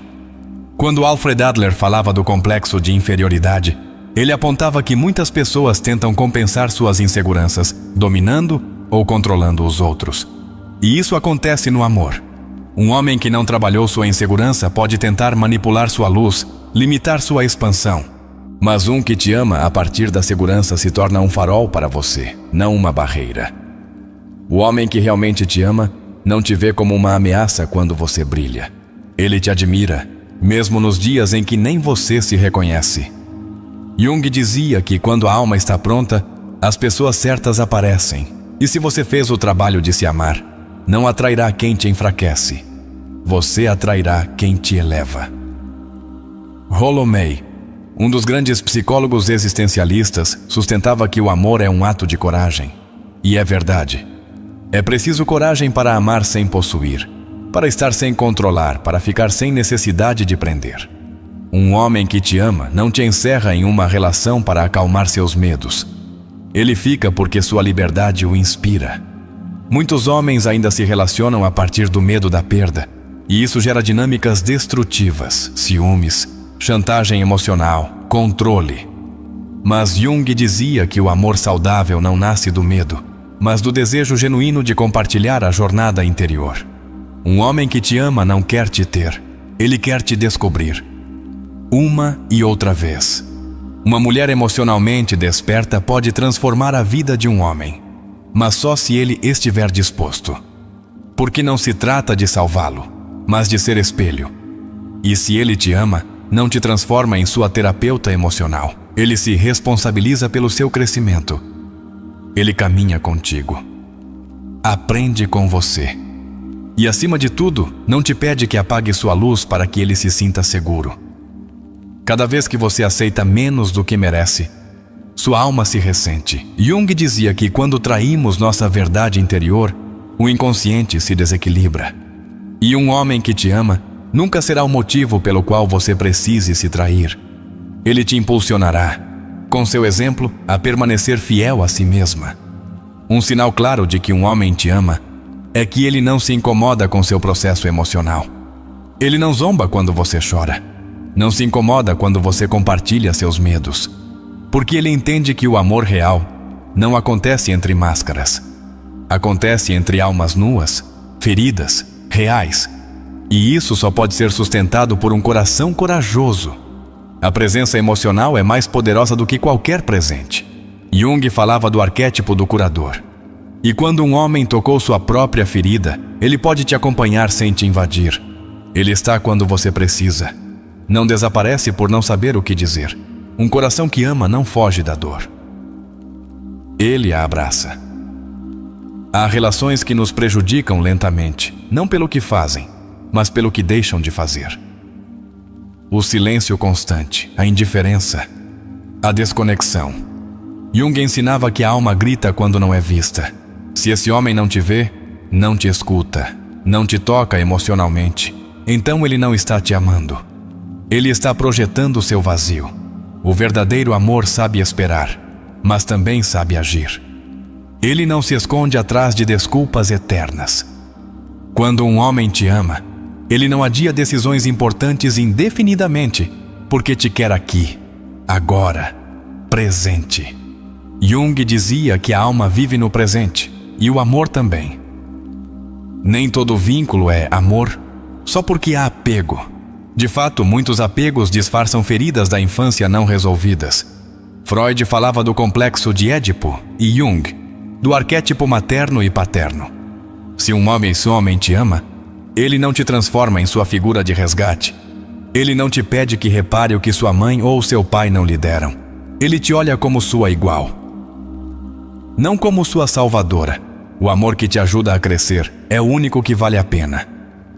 Quando Alfred Adler falava do complexo de inferioridade, ele apontava que muitas pessoas tentam compensar suas inseguranças, dominando ou controlando os outros. E isso acontece no amor. Um homem que não trabalhou sua insegurança pode tentar manipular sua luz, limitar sua expansão. Mas um que te ama a partir da segurança se torna um farol para você, não uma barreira. O homem que realmente te ama não te vê como uma ameaça quando você brilha. Ele te admira, mesmo nos dias em que nem você se reconhece. Jung dizia que quando a alma está pronta, as pessoas certas aparecem. E se você fez o trabalho de se amar, não atrairá quem te enfraquece. Você atrairá quem te eleva. Rollo May, um dos grandes psicólogos existencialistas, sustentava que o amor é um ato de coragem. E é verdade. É preciso coragem para amar sem possuir, para estar sem controlar, para ficar sem necessidade de prender. Um homem que te ama não te encerra em uma relação para acalmar seus medos. Ele fica porque sua liberdade o inspira. Muitos homens ainda se relacionam a partir do medo da perda, e isso gera dinâmicas destrutivas, ciúmes, chantagem emocional, controle. Mas Jung dizia que o amor saudável não nasce do medo, mas do desejo genuíno de compartilhar a jornada interior. Um homem que te ama não quer te ter, ele quer te descobrir. Uma e outra vez. Uma mulher emocionalmente desperta pode transformar a vida de um homem, mas só se ele estiver disposto. Porque não se trata de salvá-lo, mas de ser espelho. E se ele te ama, não te transforma em sua terapeuta emocional. Ele se responsabiliza pelo seu crescimento. Ele caminha contigo. aprende com você. E acima de tudo, não te pede que apague sua luz para que ele se sinta seguro. Cada vez que você aceita menos do que merece, sua alma se ressente. Jung dizia que quando traímos nossa verdade interior, o inconsciente se desequilibra. E um homem que te ama nunca será o motivo pelo qual você precise se trair. Ele te impulsionará, com seu exemplo, a permanecer fiel a si mesma. Um sinal claro de que um homem te ama é que ele não se incomoda com seu processo emocional. Ele não zomba quando você chora. Não se incomoda quando você compartilha seus medos. Porque ele entende que o amor real não acontece entre máscaras. Acontece entre almas nuas, feridas, reais. E isso só pode ser sustentado por um coração corajoso. A presença emocional é mais poderosa do que qualquer presente. Jung falava do arquétipo do curador. E quando um homem tocou sua própria ferida, ele pode te acompanhar sem te invadir. Ele está quando você precisa. Não desaparece por não saber o que dizer. Um coração que ama não foge da dor. Ele a abraça. Há relações que nos prejudicam lentamente, não pelo que fazem, mas pelo que deixam de fazer. O silêncio constante, a indiferença, a desconexão. Jung ensinava que a alma grita quando não é vista. Se esse homem não te vê, não te escuta, não te toca emocionalmente, então ele não está te amando. Ele está projetando seu vazio. O verdadeiro amor sabe esperar, mas também sabe agir. Ele não se esconde atrás de desculpas eternas. Quando um homem te ama, ele não adia decisões importantes indefinidamente, porque te quer aqui, agora, presente. Jung dizia que a alma vive no presente, e o amor também. Nem todo vínculo é amor, só porque há apego. De fato, muitos apegos disfarçam feridas da infância não resolvidas. Freud falava do complexo de Édipo e Jung, do arquétipo materno e paterno. Se um homem te ama, ele não te transforma em sua figura de resgate. Ele não te pede que repare o que sua mãe ou seu pai não lhe deram. Ele te olha como sua igual. Não como sua salvadora. O amor que te ajuda a crescer é o único que vale a pena,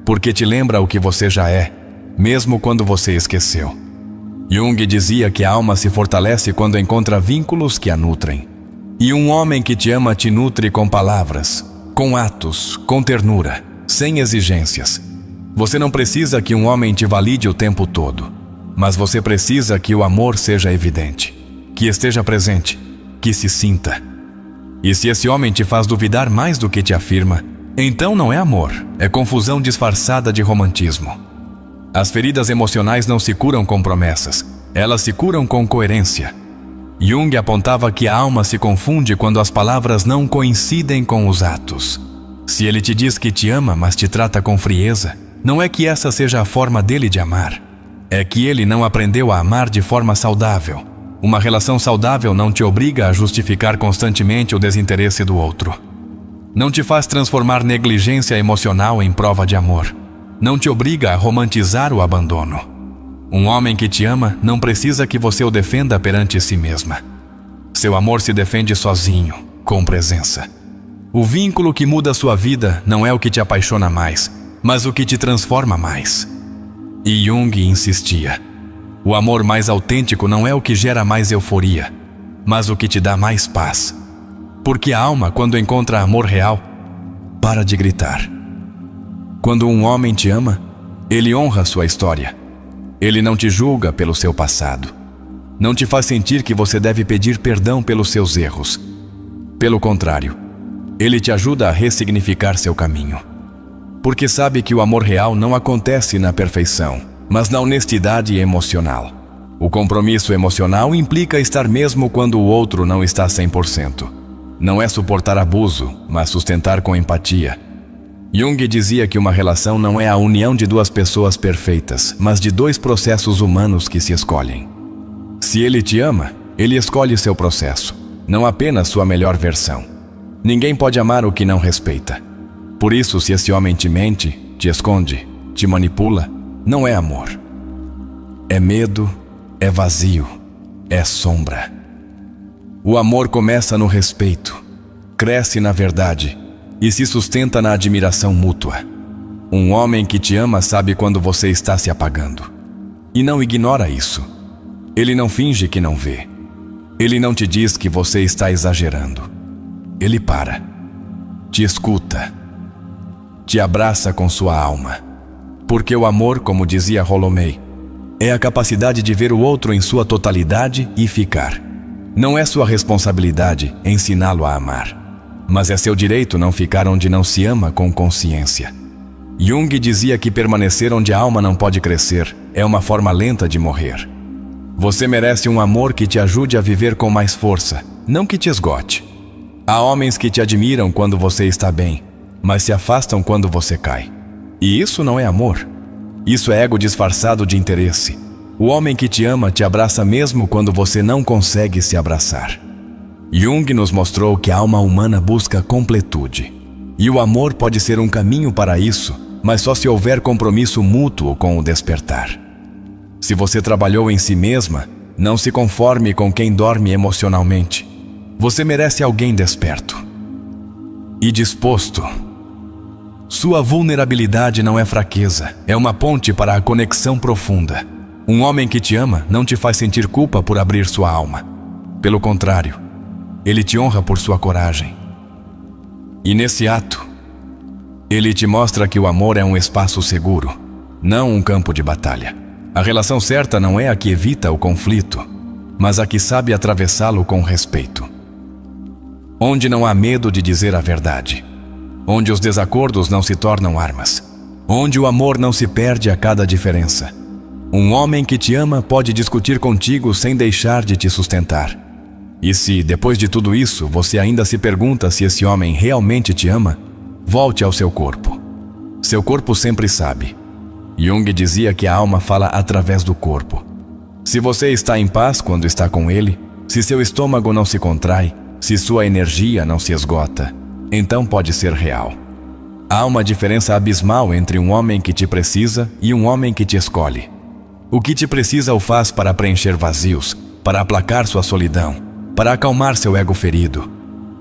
porque te lembra o que você já é, mesmo quando você esqueceu. Jung dizia que a alma se fortalece quando encontra vínculos que a nutrem. E um homem que te ama te nutre com palavras, com atos, com ternura, sem exigências. Você não precisa que um homem te valide o tempo todo, mas você precisa que o amor seja evidente, que esteja presente, que se sinta. E se esse homem te faz duvidar mais do que te afirma, então não é amor, é confusão disfarçada de romantismo. As feridas emocionais não se curam com promessas, elas se curam com coerência. Jung apontava que a alma se confunde quando as palavras não coincidem com os atos. Se ele te diz que te ama, mas te trata com frieza, não é que essa seja a forma dele de amar. É que ele não aprendeu a amar de forma saudável. Uma relação saudável não te obriga a justificar constantemente o desinteresse do outro. Não te faz transformar negligência emocional em prova de amor. Não te obriga a romantizar o abandono. Um homem que te ama não precisa que você o defenda perante si mesma. Seu amor se defende sozinho, com presença. O vínculo que muda a sua vida não é o que te apaixona mais, mas o que te transforma mais. E Jung insistia. O amor mais autêntico não é o que gera mais euforia, mas o que te dá mais paz. Porque a alma, quando encontra amor real, para de gritar. Quando um homem te ama, ele honra sua história. Ele não te julga pelo seu passado. Não te faz sentir que você deve pedir perdão pelos seus erros. Pelo contrário, ele te ajuda a ressignificar seu caminho. Porque sabe que o amor real não acontece na perfeição, mas na honestidade emocional. O compromisso emocional implica estar mesmo quando o outro não está 100%. Não é suportar abuso, mas sustentar com empatia. Jung dizia que uma relação não é a união de duas pessoas perfeitas, mas de dois processos humanos que se escolhem. Se ele te ama, ele escolhe seu processo, não apenas sua melhor versão. Ninguém pode amar o que não respeita. Por isso, se esse homem te mente, te esconde, te manipula, não é amor. É medo, é vazio, é sombra. O amor começa no respeito, cresce na verdade e se sustenta na admiração mútua. Um homem que te ama sabe quando você está se apagando. E não ignora isso. Ele não finge que não vê. Ele não te diz que você está exagerando. Ele para, te escuta, te abraça com sua alma. Porque o amor, como dizia Rolomei, é a capacidade de ver o outro em sua totalidade e ficar. Não é sua responsabilidade ensiná-lo a amar, mas é seu direito não ficar onde não se ama com consciência. Jung dizia que permanecer onde a alma não pode crescer é uma forma lenta de morrer. Você merece um amor que te ajude a viver com mais força, não que te esgote. Há homens que te admiram quando você está bem, mas se afastam quando você cai. E isso não é amor. Isso é ego disfarçado de interesse. O homem que te ama te abraça mesmo quando você não consegue se abraçar. Jung nos mostrou que a alma humana busca completude. E o amor pode ser um caminho para isso, mas só se houver compromisso mútuo com o despertar. Se você trabalhou em si mesma, não se conforme com quem dorme emocionalmente. Você merece alguém desperto e disposto. Sua vulnerabilidade não é fraqueza, é uma ponte para a conexão profunda. Um homem que te ama não te faz sentir culpa por abrir sua alma. Pelo contrário, ele te honra por sua coragem. E nesse ato, ele te mostra que o amor é um espaço seguro, não um campo de batalha. A relação certa não é a que evita o conflito, mas a que sabe atravessá-lo com respeito. Onde não há medo de dizer a verdade. Onde os desacordos não se tornam armas. Onde o amor não se perde a cada diferença. Um homem que te ama pode discutir contigo sem deixar de te sustentar. E se, depois de tudo isso, você ainda se pergunta se esse homem realmente te ama, volte ao seu corpo. Seu corpo sempre sabe. Jung dizia que a alma fala através do corpo. Se você está em paz quando está com ele, se seu estômago não se contrai, se sua energia não se esgota, então pode ser real. Há uma diferença abismal entre um homem que te precisa e um homem que te escolhe. O que te precisa o faz para preencher vazios, para aplacar sua solidão, para acalmar seu ego ferido.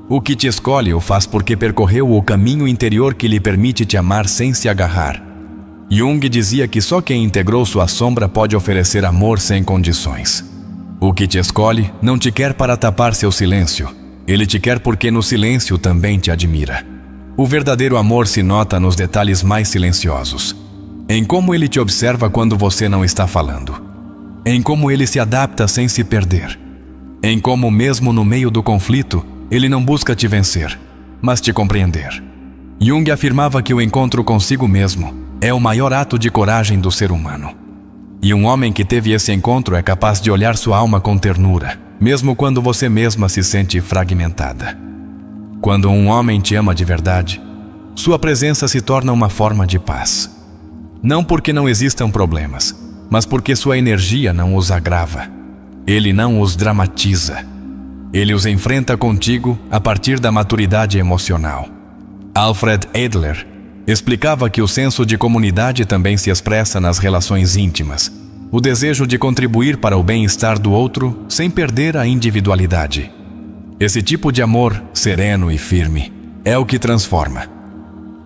O que te escolhe o faz porque percorreu o caminho interior que lhe permite te amar sem se agarrar. Jung dizia que só quem integrou sua sombra pode oferecer amor sem condições. O que te escolhe não te quer para tapar seu silêncio. Ele te quer porque no silêncio também te admira. O verdadeiro amor se nota nos detalhes mais silenciosos. Em como ele te observa quando você não está falando. Em como ele se adapta sem se perder. Em como, mesmo no meio do conflito, ele não busca te vencer, mas te compreender. Jung afirmava que o encontro consigo mesmo é o maior ato de coragem do ser humano. E um homem que teve esse encontro é capaz de olhar sua alma com ternura, mesmo quando você mesma se sente fragmentada. Quando um homem te ama de verdade, sua presença se torna uma forma de paz. Não porque não existam problemas, mas porque sua energia não os agrava. Ele não os dramatiza. Ele os enfrenta contigo a partir da maturidade emocional. Alfred Adler explicava que o senso de comunidade também se expressa nas relações íntimas. O desejo de contribuir para o bem-estar do outro sem perder a individualidade. Esse tipo de amor, sereno e firme, é o que transforma.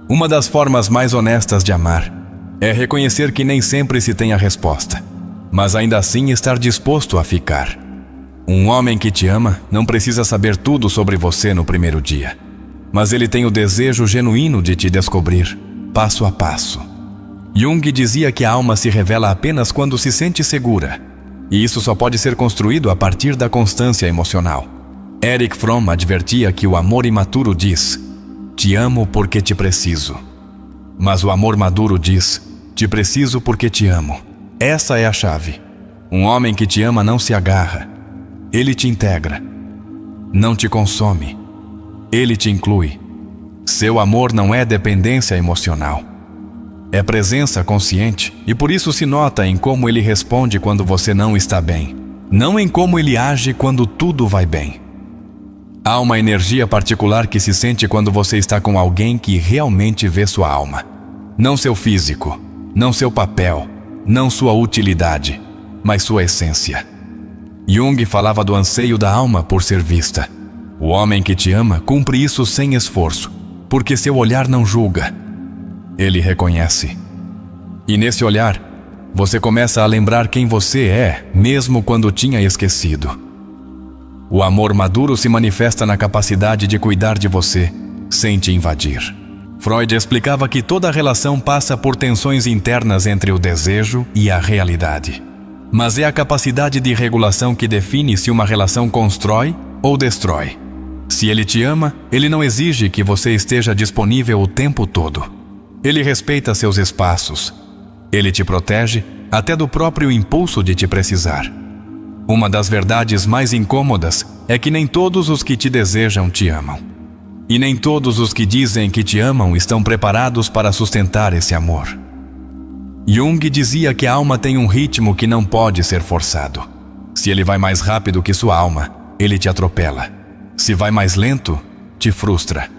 Uma das formas mais honestas de amar é reconhecer que nem sempre se tem a resposta, mas ainda assim estar disposto a ficar. Um homem que te ama não precisa saber tudo sobre você no primeiro dia, mas ele tem o desejo genuíno de te descobrir, passo a passo. Jung dizia que a alma se revela apenas quando se sente segura, e isso só pode ser construído a partir da constância emocional. Erich Fromm advertia que o amor imaturo diz: "Te amo porque te preciso." Mas o amor maduro diz: "Te preciso porque te amo." Essa é a chave. Um homem que te ama não se agarra. Ele te integra. Não te consome. Ele te inclui. Seu amor não é dependência emocional. É presença consciente e por isso se nota em como ele responde quando você não está bem, não em como ele age quando tudo vai bem. Há uma energia particular que se sente quando você está com alguém que realmente vê sua alma. Não seu físico, não seu papel, não sua utilidade, mas sua essência. Jung falava do anseio da alma por ser vista. O homem que te ama cumpre isso sem esforço, porque seu olhar não julga. Ele reconhece. E nesse olhar, você começa a lembrar quem você é, mesmo quando tinha esquecido. O amor maduro se manifesta na capacidade de cuidar de você, sem te invadir. Freud explicava que toda relação passa por tensões internas entre o desejo e a realidade. Mas é a capacidade de regulação que define se uma relação constrói ou destrói. Se ele te ama, ele não exige que você esteja disponível o tempo todo. Ele respeita seus espaços. Ele te protege até do próprio impulso de te precisar. Uma das verdades mais incômodas é que nem todos os que te desejam te amam. E nem todos os que dizem que te amam estão preparados para sustentar esse amor. Jung dizia que a alma tem um ritmo que não pode ser forçado. Se ele vai mais rápido que sua alma, ele te atropela. Se vai mais lento, te frustra.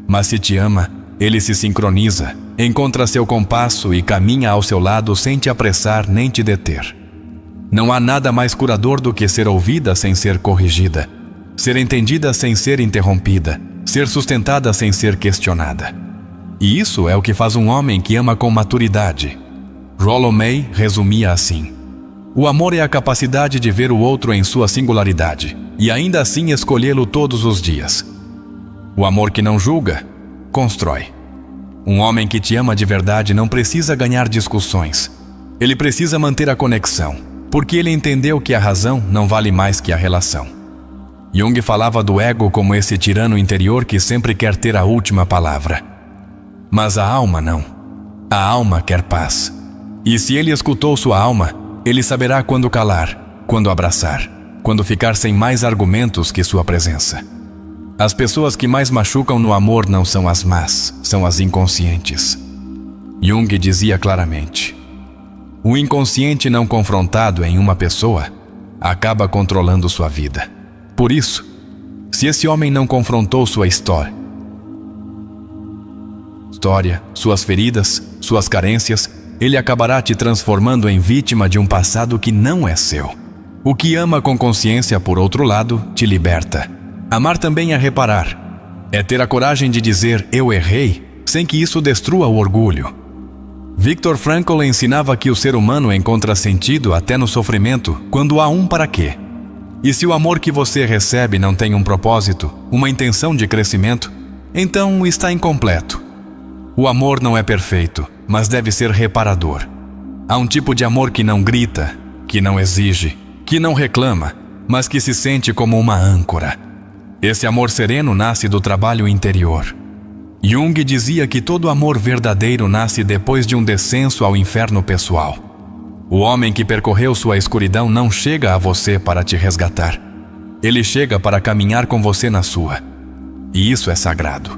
Mas se te ama, ele se sincroniza, encontra seu compasso e caminha ao seu lado sem te apressar nem te deter. Não há nada mais curador do que ser ouvida sem ser corrigida, ser entendida sem ser interrompida, ser sustentada sem ser questionada. E isso é o que faz um homem que ama com maturidade. Rollo May resumia assim: o amor é a capacidade de ver o outro em sua singularidade e ainda assim escolhê-lo todos os dias. O amor que não julga, constrói. Um homem que te ama de verdade não precisa ganhar discussões. Ele precisa manter a conexão, porque ele entendeu que a razão não vale mais que a relação. Jung falava do ego como esse tirano interior que sempre quer ter a última palavra. Mas a alma não. A alma quer paz. E se ele escutou sua alma, ele saberá quando calar, quando abraçar, quando ficar sem mais argumentos que sua presença. As pessoas que mais machucam no amor não são as más, são as inconscientes. Jung dizia claramente: o inconsciente não confrontado em uma pessoa acaba controlando sua vida. Por isso, se esse homem não confrontou sua história, suas feridas, suas carências, ele acabará te transformando em vítima de um passado que não é seu. O que ama com consciência, por outro lado, te liberta. Amar também é reparar. É ter a coragem de dizer "eu errei", sem que isso destrua o orgulho. Viktor Frankl ensinava que o ser humano encontra sentido até no sofrimento quando há um para quê. E se o amor que você recebe não tem um propósito, uma intenção de crescimento, então está incompleto. O amor não é perfeito, mas deve ser reparador. Há um tipo de amor que não grita, que não exige, que não reclama, mas que se sente como uma âncora. Esse amor sereno nasce do trabalho interior. Jung dizia que todo amor verdadeiro nasce depois de um descenso ao inferno pessoal. O homem que percorreu sua escuridão não chega a você para te resgatar. Ele chega para caminhar com você na sua. E isso é sagrado.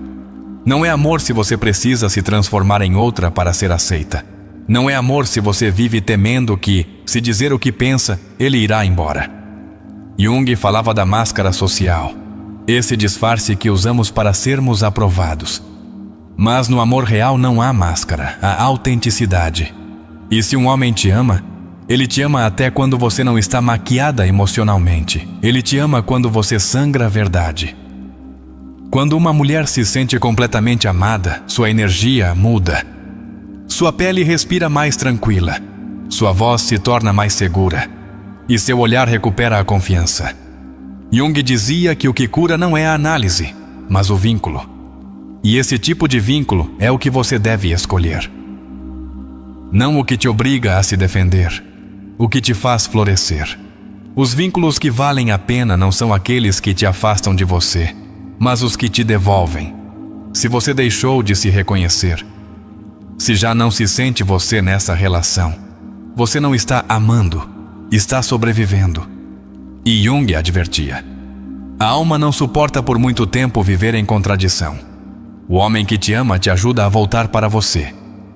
Não é amor se você precisa se transformar em outra para ser aceita. Não é amor se você vive temendo que, se dizer o que pensa, ele irá embora. Jung falava da máscara social, esse disfarce que usamos para sermos aprovados. Mas no amor real não há máscara, há autenticidade. E se um homem te ama, ele te ama até quando você não está maquiada emocionalmente. Ele te ama quando você sangra a verdade. Quando uma mulher se sente completamente amada, sua energia muda. Sua pele respira mais tranquila. Sua voz se torna mais segura. E seu olhar recupera a confiança. Jung dizia que o que cura não é a análise, mas o vínculo. E esse tipo de vínculo é o que você deve escolher. Não o que te obriga a se defender, o que te faz florescer. Os vínculos que valem a pena não são aqueles que te afastam de você, mas os que te devolvem. Se você deixou de se reconhecer, se já não se sente você nessa relação, você não está amando, está sobrevivendo. E Jung advertia: a alma não suporta por muito tempo viver em contradição. O homem que te ama te ajuda a voltar para você.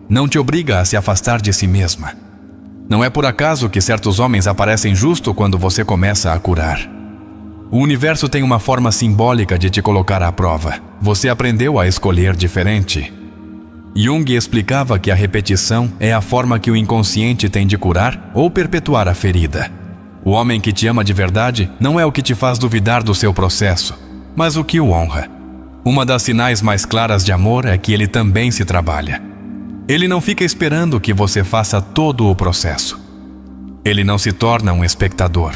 Não te obriga a se afastar de si mesma. Não é por acaso que certos homens aparecem justo quando você começa a curar. O universo tem uma forma simbólica de te colocar à prova. Você aprendeu a escolher diferente. Jung explicava que a repetição é a forma que o inconsciente tem de curar ou perpetuar a ferida. O homem que te ama de verdade não é o que te faz duvidar do seu processo, mas o que o honra. Uma das sinais mais claras de amor é que ele também se trabalha. Ele não fica esperando que você faça todo o processo. Ele não se torna um espectador.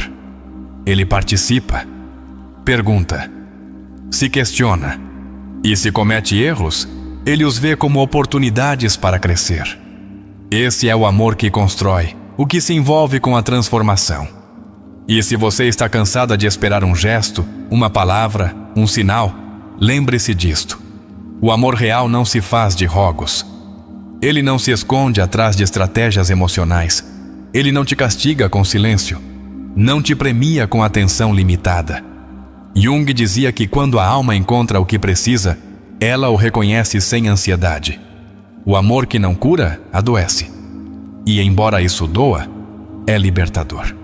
Ele participa, pergunta, se questiona e, se comete erros, ele os vê como oportunidades para crescer. Esse é o amor que constrói, o que se envolve com a transformação. E se você está cansada de esperar um gesto, uma palavra, um sinal, lembre-se disto. O amor real não se faz de rogos. Ele não se esconde atrás de estratégias emocionais. Ele não te castiga com silêncio. Não te premia com atenção limitada. Jung dizia que quando a alma encontra o que precisa, ela o reconhece sem ansiedade. O amor que não cura, adoece. E embora isso doa, é libertador.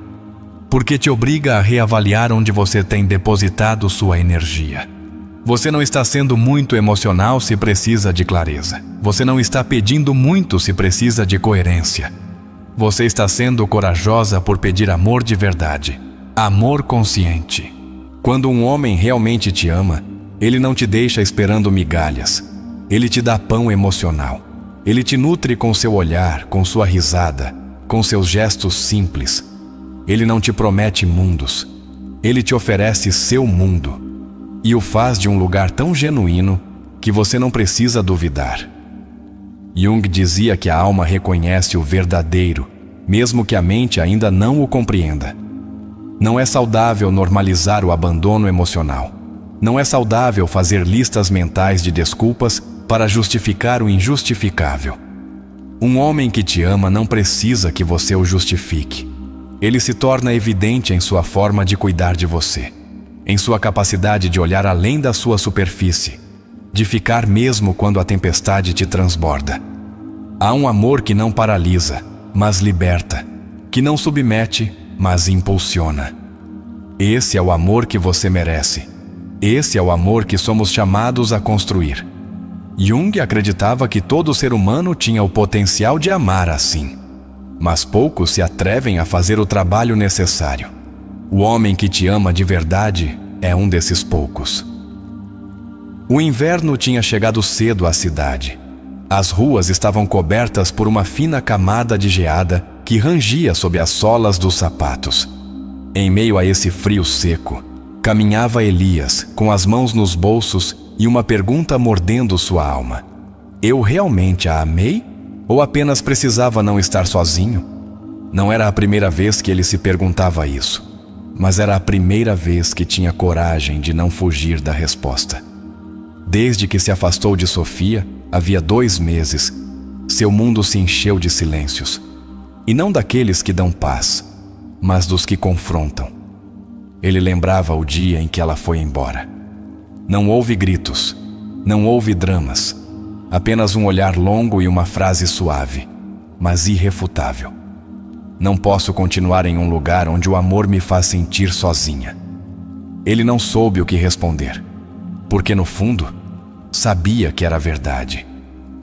Porque te obriga a reavaliar onde você tem depositado sua energia. Você não está sendo muito emocional se precisa de clareza. Você não está pedindo muito se precisa de coerência. Você está sendo corajosa por pedir amor de verdade. Amor consciente. Quando um homem realmente te ama, ele não te deixa esperando migalhas. Ele te dá pão emocional. Ele te nutre com seu olhar, com sua risada, com seus gestos simples. Ele não te promete mundos. Ele te oferece seu mundo. E o faz de um lugar tão genuíno que você não precisa duvidar. Jung dizia que a alma reconhece o verdadeiro, mesmo que a mente ainda não o compreenda. Não é saudável normalizar o abandono emocional. Não é saudável fazer listas mentais de desculpas para justificar o injustificável. Um homem que te ama não precisa que você o justifique. Ele se torna evidente em sua forma de cuidar de você, em sua capacidade de olhar além da sua superfície, de ficar mesmo quando a tempestade te transborda. Há um amor que não paralisa, mas liberta, que não submete, mas impulsiona. Esse é o amor que você merece. Esse é o amor que somos chamados a construir. Jung acreditava que todo ser humano tinha o potencial de amar assim, mas poucos se atrevem a fazer o trabalho necessário. O homem que te ama de verdade é um desses poucos. O inverno tinha chegado cedo à cidade. As ruas estavam cobertas por uma fina camada de geada que rangia sob as solas dos sapatos. Em meio a esse frio seco, caminhava Elias, com as mãos nos bolsos e uma pergunta mordendo sua alma. Eu realmente a amei? Ou apenas precisava não estar sozinho? Não era a primeira vez que ele se perguntava isso, mas era a primeira vez que tinha coragem de não fugir da resposta. Desde que se afastou de Sofia, havia 2 meses, seu mundo se encheu de silêncios. E não daqueles que dão paz, mas dos que confrontam. Ele lembrava o dia em que ela foi embora. Não houve gritos, não houve dramas, apenas um olhar longo e uma frase suave, mas irrefutável. Não posso continuar em um lugar onde o amor me faz sentir sozinha. Ele não soube o que responder, porque no fundo, sabia que era verdade.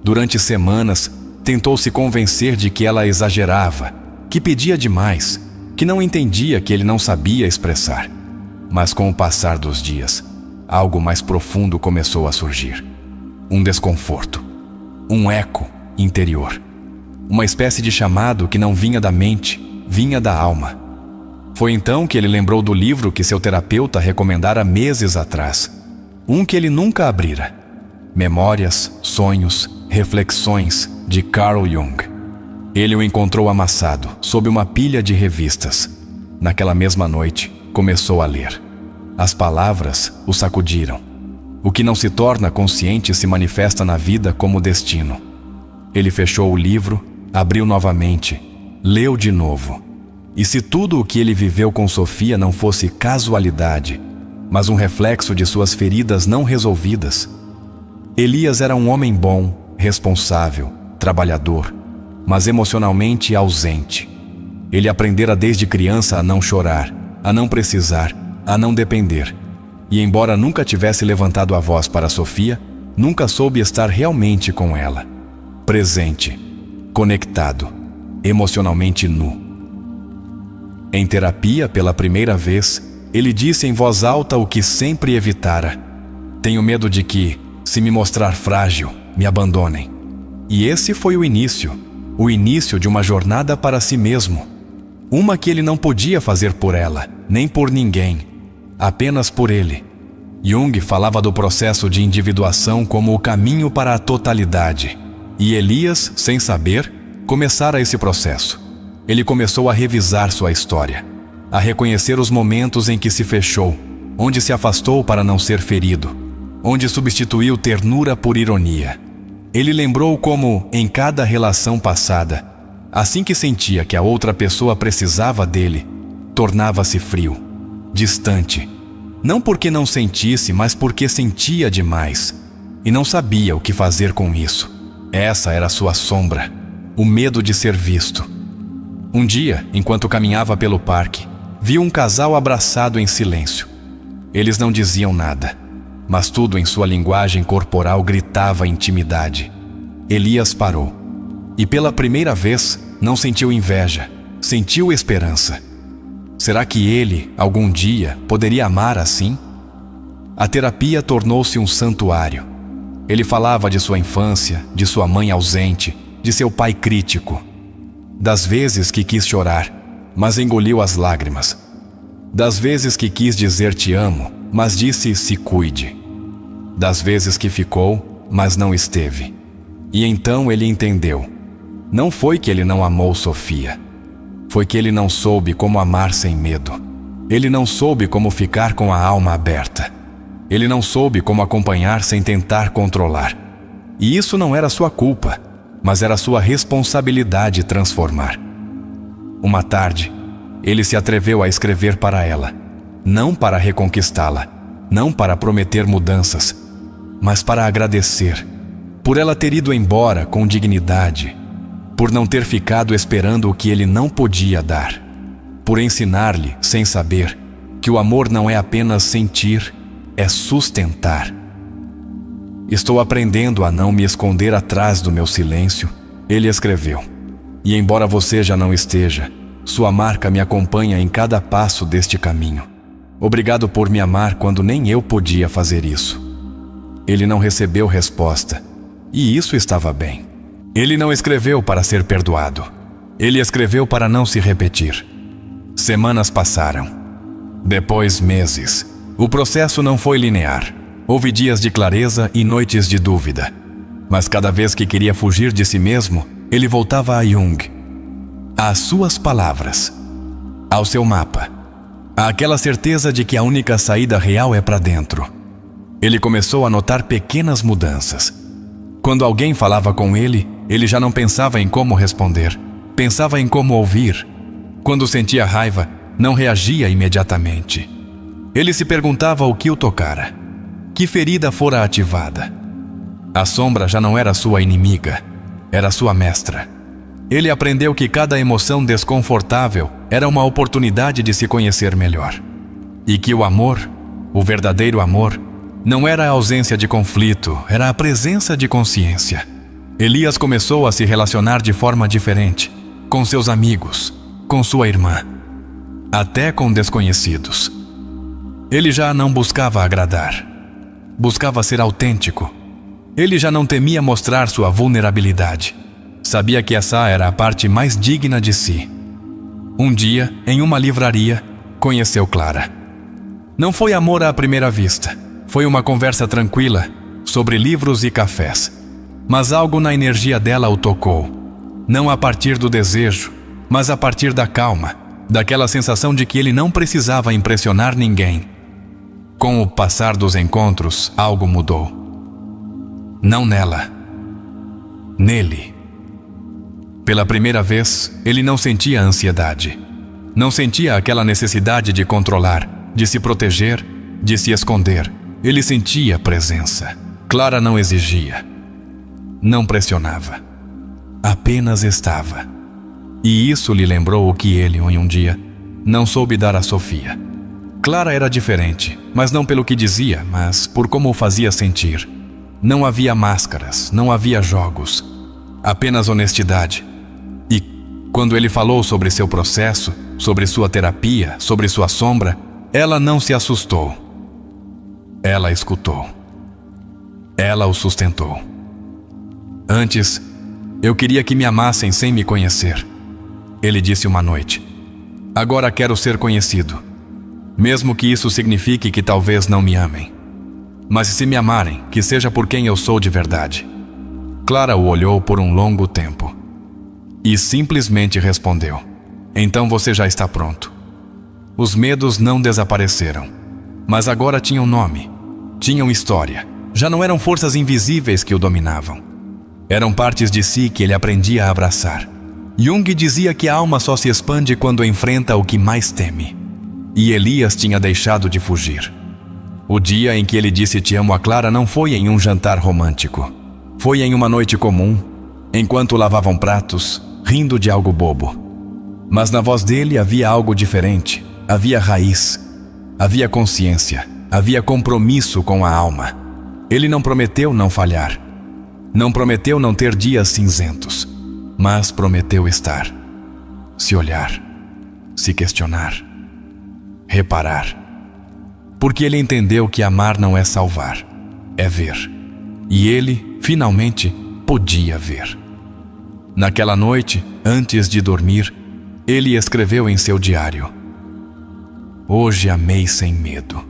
Durante semanas, tentou se convencer de que ela exagerava, que pedia demais, que não entendia que ele não sabia expressar. Mas com o passar dos dias, algo mais profundo começou a surgir. Um desconforto, um eco interior. Uma espécie de chamado que não vinha da mente, vinha da alma. Foi então que ele lembrou do livro que seu terapeuta recomendara meses atrás. Um que ele nunca abrira. Memórias, Sonhos, Reflexões, de Carl Jung. Ele o encontrou amassado, sob uma pilha de revistas. Naquela mesma noite, começou a ler. As palavras o sacudiram. O que não se torna consciente se manifesta na vida como destino. Ele fechou o livro, abriu novamente, leu de novo. E se tudo o que ele viveu com Sofia não fosse casualidade, mas um reflexo de suas feridas não resolvidas? Elias era um homem bom, responsável, trabalhador, mas emocionalmente ausente. Ele aprendera desde criança a não chorar, a não precisar, a não depender. E embora nunca tivesse levantado a voz para Sofia, nunca soube estar realmente com ela. Presente, conectado, emocionalmente nu. Em terapia, pela primeira vez, ele disse em voz alta o que sempre evitara: Tenho medo de que, se me mostrar frágil, me abandonem. E esse foi o início de uma jornada para si mesmo. Uma que ele não podia fazer por ela, nem por ninguém, apenas por ele. Jung falava do processo de individuação como o caminho para a totalidade. E Elias, sem saber, começara esse processo. Ele começou a revisar sua história, a reconhecer os momentos em que se fechou, onde se afastou para não ser ferido, onde substituiu ternura por ironia. Ele lembrou como, em cada relação passada, assim que sentia que a outra pessoa precisava dele, tornava-se frio, distante. Não porque não sentisse, mas porque sentia demais e não sabia o que fazer com isso. Essa era sua sombra, o medo de ser visto. Um dia, enquanto caminhava pelo parque, viu um casal abraçado em silêncio. Eles não diziam nada, mas tudo em sua linguagem corporal gritava intimidade. Elias parou e pela primeira vez não sentiu inveja, sentiu esperança. Será que ele, algum dia, poderia amar assim? A terapia tornou-se um santuário. Ele falava de sua infância, de sua mãe ausente, de seu pai crítico, das vezes que quis chorar, mas engoliu as lágrimas, das vezes que quis dizer te amo, mas disse se cuide, das vezes que ficou, mas não esteve. E então ele entendeu. Não foi que ele não amou Sofia, foi que ele não soube como amar sem medo. Ele não soube como ficar com a alma aberta. Ele não soube como acompanhar sem tentar controlar. E isso não era sua culpa, mas era sua responsabilidade transformar. Uma tarde, ele se atreveu a escrever para ela, não para reconquistá-la, não para prometer mudanças, mas para agradecer, por ela ter ido embora com dignidade, por não ter ficado esperando o que ele não podia dar, por ensinar-lhe, sem saber, que o amor não é apenas sentir, é sustentar. Estou aprendendo a não me esconder atrás do meu silêncio, ele escreveu. E embora você já não esteja, sua marca me acompanha em cada passo deste caminho. Obrigado por me amar quando nem eu podia fazer isso. Ele não recebeu resposta, e isso estava bem. Ele não escreveu para ser perdoado. Ele escreveu para não se repetir. Semanas passaram. Depois, meses. O processo não foi linear. Houve dias de clareza e noites de dúvida. Mas cada vez que queria fugir de si mesmo, ele voltava a Jung, às suas palavras, ao seu mapa, àquela certeza de que a única saída real é para dentro. Ele começou a notar pequenas mudanças. Quando alguém falava com ele, ele já não pensava em como responder, pensava em como ouvir. Quando sentia raiva, não reagia imediatamente. Ele se perguntava o que o tocara, que ferida fora ativada. A sombra já não era sua inimiga, era sua mestra. Ele aprendeu que cada emoção desconfortável era uma oportunidade de se conhecer melhor. E que o amor, o verdadeiro amor, não era a ausência de conflito, era a presença de consciência. Elias começou a se relacionar de forma diferente, com seus amigos, com sua irmã, até com desconhecidos. Ele já não buscava agradar, buscava ser autêntico. Ele já não temia mostrar sua vulnerabilidade. Sabia que essa era a parte mais digna de si. Um dia, em uma livraria, conheceu Clara. Não foi amor à primeira vista. Foi uma conversa tranquila, sobre livros e cafés. Mas algo na energia dela o tocou. Não a partir do desejo, mas a partir da calma, daquela sensação de que ele não precisava impressionar ninguém. Com o passar dos encontros, algo mudou. Não nela, nele. Pela primeira vez, ele não sentia ansiedade. Não sentia aquela necessidade de controlar, de se proteger, de se esconder. Ele sentia presença. Clara não exigia, não pressionava, apenas estava. E isso lhe lembrou o que ele, em um dia, não soube dar a Sofia. Clara era diferente, mas não pelo que dizia, mas por como o fazia sentir. Não havia máscaras, não havia jogos, apenas honestidade. E quando ele falou sobre seu processo, sobre sua terapia, sobre sua sombra, ela não se assustou. Ela escutou. Ela o sustentou. Antes, eu queria que me amassem sem me conhecer. Ele disse uma noite. Agora quero ser conhecido, mesmo que isso signifique que talvez não me amem. Mas se me amarem, que seja por quem eu sou de verdade. Clara o olhou por um longo tempo e simplesmente respondeu: então você já está pronto. Os medos não desapareceram, mas agora tinham nome, tinham história. Já não eram forças invisíveis que o dominavam. Eram partes de si que ele aprendia a abraçar. Jung dizia que a alma só se expande quando enfrenta o que mais teme. E Elias tinha deixado de fugir. O dia em que ele disse te amo a Clara não foi em um jantar romântico. Foi em uma noite comum, enquanto lavavam pratos, rindo de algo bobo. Mas na voz dele havia algo diferente. Havia raiz, havia consciência, havia compromisso com a alma. Ele não prometeu não falhar. Não prometeu não ter dias cinzentos, mas prometeu estar, se olhar, se questionar, reparar. Porque ele entendeu que amar não é salvar, é ver. E ele, finalmente, podia ver. Naquela noite, antes de dormir, ele escreveu em seu diário: hoje amei sem medo.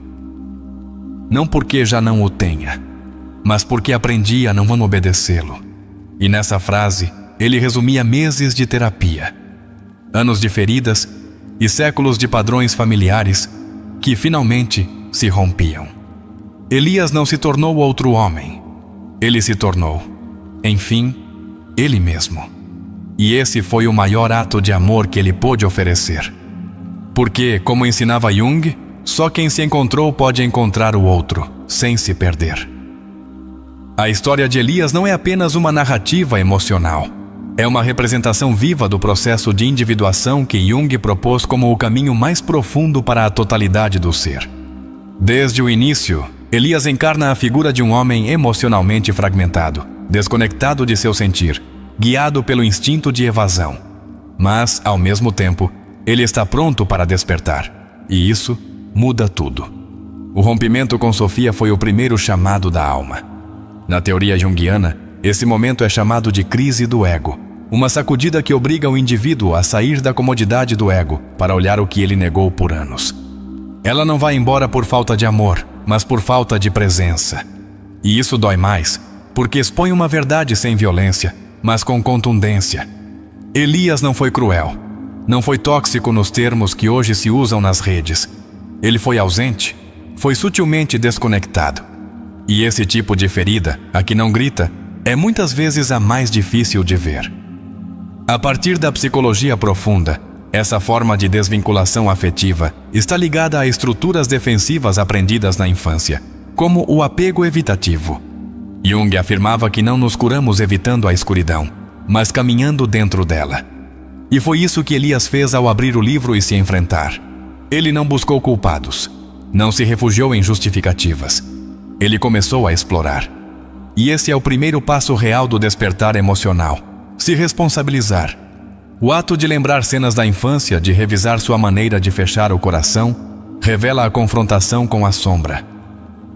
Não porque já não o tenha, mas porque aprendi a não obedecê-lo. E nessa frase, ele resumia meses de terapia, anos de feridas e séculos de padrões familiares que finalmente se rompiam. Elias não se tornou outro homem. Ele se tornou, enfim, ele mesmo. E esse foi o maior ato de amor que ele pôde oferecer. Porque, como ensinava Jung, só quem se encontrou pode encontrar o outro, sem se perder. A história de Elias não é apenas uma narrativa emocional. É uma representação viva do processo de individuação que Jung propôs como o caminho mais profundo para a totalidade do ser. Desde o início, Elias encarna a figura de um homem emocionalmente fragmentado, desconectado de seu sentir, guiado pelo instinto de evasão. Mas, ao mesmo tempo, ele está pronto para despertar. E isso muda tudo. O rompimento com Sofia foi o primeiro chamado da alma. Na teoria junguiana, esse momento é chamado de crise do ego, uma sacudida que obriga o indivíduo a sair da comodidade do ego para olhar o que ele negou por anos. Ela não vai embora por falta de amor, mas por falta de presença. E isso dói mais, porque expõe uma verdade sem violência, mas com contundência. Elias não foi cruel, não foi tóxico nos termos que hoje se usam nas redes. Ele foi ausente, foi sutilmente desconectado. E esse tipo de ferida, a que não grita, é muitas vezes a mais difícil de ver. A partir da psicologia profunda, essa forma de desvinculação afetiva está ligada a estruturas defensivas aprendidas na infância, como o apego evitativo. Jung afirmava que não nos curamos evitando a escuridão, mas caminhando dentro dela. E foi isso que Elias fez ao abrir o livro e se enfrentar. Ele não buscou culpados, não se refugiou em justificativas. Ele começou a explorar. E esse é o primeiro passo real do despertar emocional: se responsabilizar. O ato de lembrar cenas da infância, de revisar sua maneira de fechar o coração, revela a confrontação com a sombra.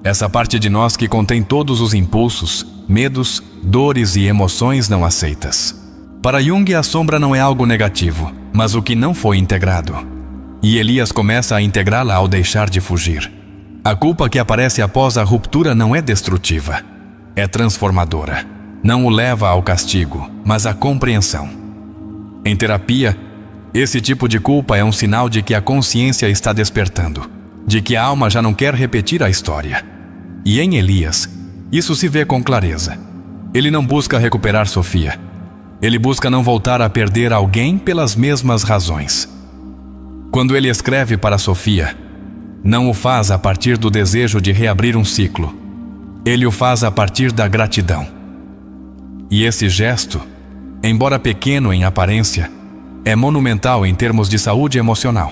Essa parte de nós que contém todos os impulsos, medos, dores e emoções não aceitas. Para Jung, a sombra não é algo negativo, mas o que não foi integrado. E Elias começa a integrá-la ao deixar de fugir. A culpa que aparece após a ruptura não é destrutiva, é transformadora. Não o leva ao castigo, mas à compreensão. Em terapia, esse tipo de culpa é um sinal de que a consciência está despertando, de que a alma já não quer repetir a história. E em Elias, isso se vê com clareza. Ele não busca recuperar Sofia. Ele busca não voltar a perder alguém pelas mesmas razões. Quando ele escreve para Sofia, não o faz a partir do desejo de reabrir um ciclo. Ele o faz a partir da gratidão. E esse gesto, embora pequeno em aparência, é monumental em termos de saúde emocional,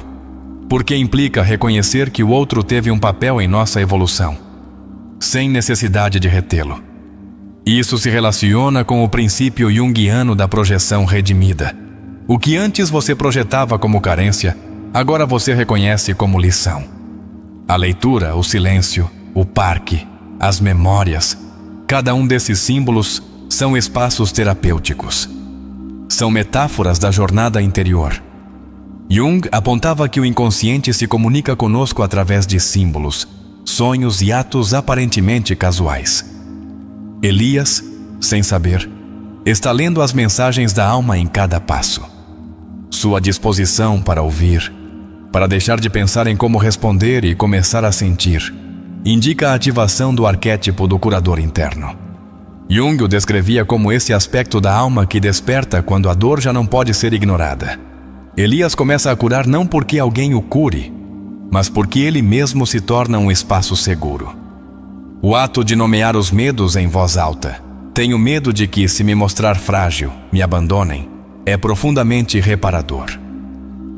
porque implica reconhecer que o outro teve um papel em nossa evolução, sem necessidade de retê-lo. Isso se relaciona com o princípio junguiano da projeção redimida. O que antes você projetava como carência, agora você reconhece como lição. A leitura, o silêncio, o parque, as memórias, Cada um desses símbolos são espaços terapêuticos. São metáforas da jornada interior. Jung apontava que o inconsciente se comunica conosco através de símbolos, sonhos e atos aparentemente casuais. Elias, sem saber, está lendo as mensagens da alma em cada passo. Sua disposição para ouvir, para deixar de pensar em como responder e começar a sentir, indica a ativação do arquétipo do curador interno. Jung o descrevia como esse aspecto da alma que desperta quando a dor já não pode ser ignorada. Elias começa a curar não porque alguém o cure, mas porque ele mesmo se torna um espaço seguro. O ato de nomear os medos em voz alta, tenho medo de que, se me mostrar frágil, me abandonem, é profundamente reparador.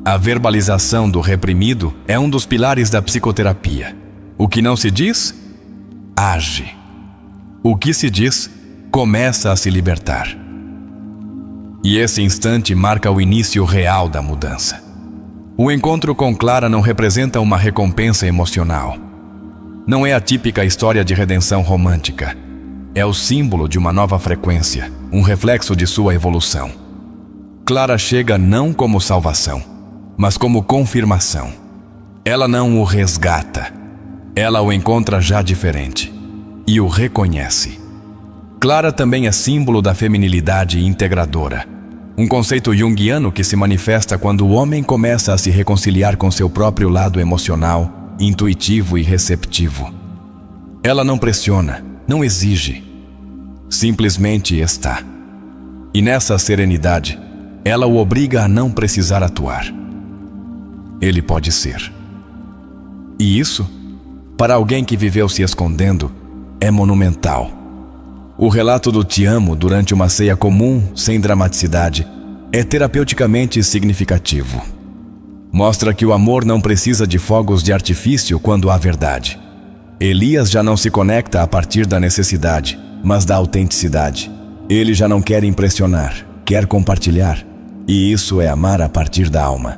A verbalização do reprimido é um dos pilares da psicoterapia. O que não se diz, age. O que se diz, começa a se libertar. E esse instante marca o início real da mudança. O encontro com Clara não representa uma recompensa emocional. Não é a típica história de redenção romântica. É o símbolo de uma nova frequência, um reflexo de sua evolução. Clara chega não como salvação, mas como confirmação. Ela não o resgata. Ela o encontra já diferente e o reconhece. Clara também é símbolo da feminilidade integradora, um conceito junguiano que se manifesta quando o homem começa a se reconciliar com seu próprio lado emocional, intuitivo e receptivo. Ela não pressiona, não exige, simplesmente está. E nessa serenidade, ela o obriga a não precisar atuar. Ele pode ser. E isso, para alguém que viveu se escondendo, é monumental. O relato do te amo durante uma ceia comum, sem dramaticidade, é terapeuticamente significativo. Mostra que o amor não precisa de fogos de artifício quando há verdade. Elias já não se conecta a partir da necessidade, mas da autenticidade. Ele já não quer impressionar, quer compartilhar. E isso é amar a partir da alma.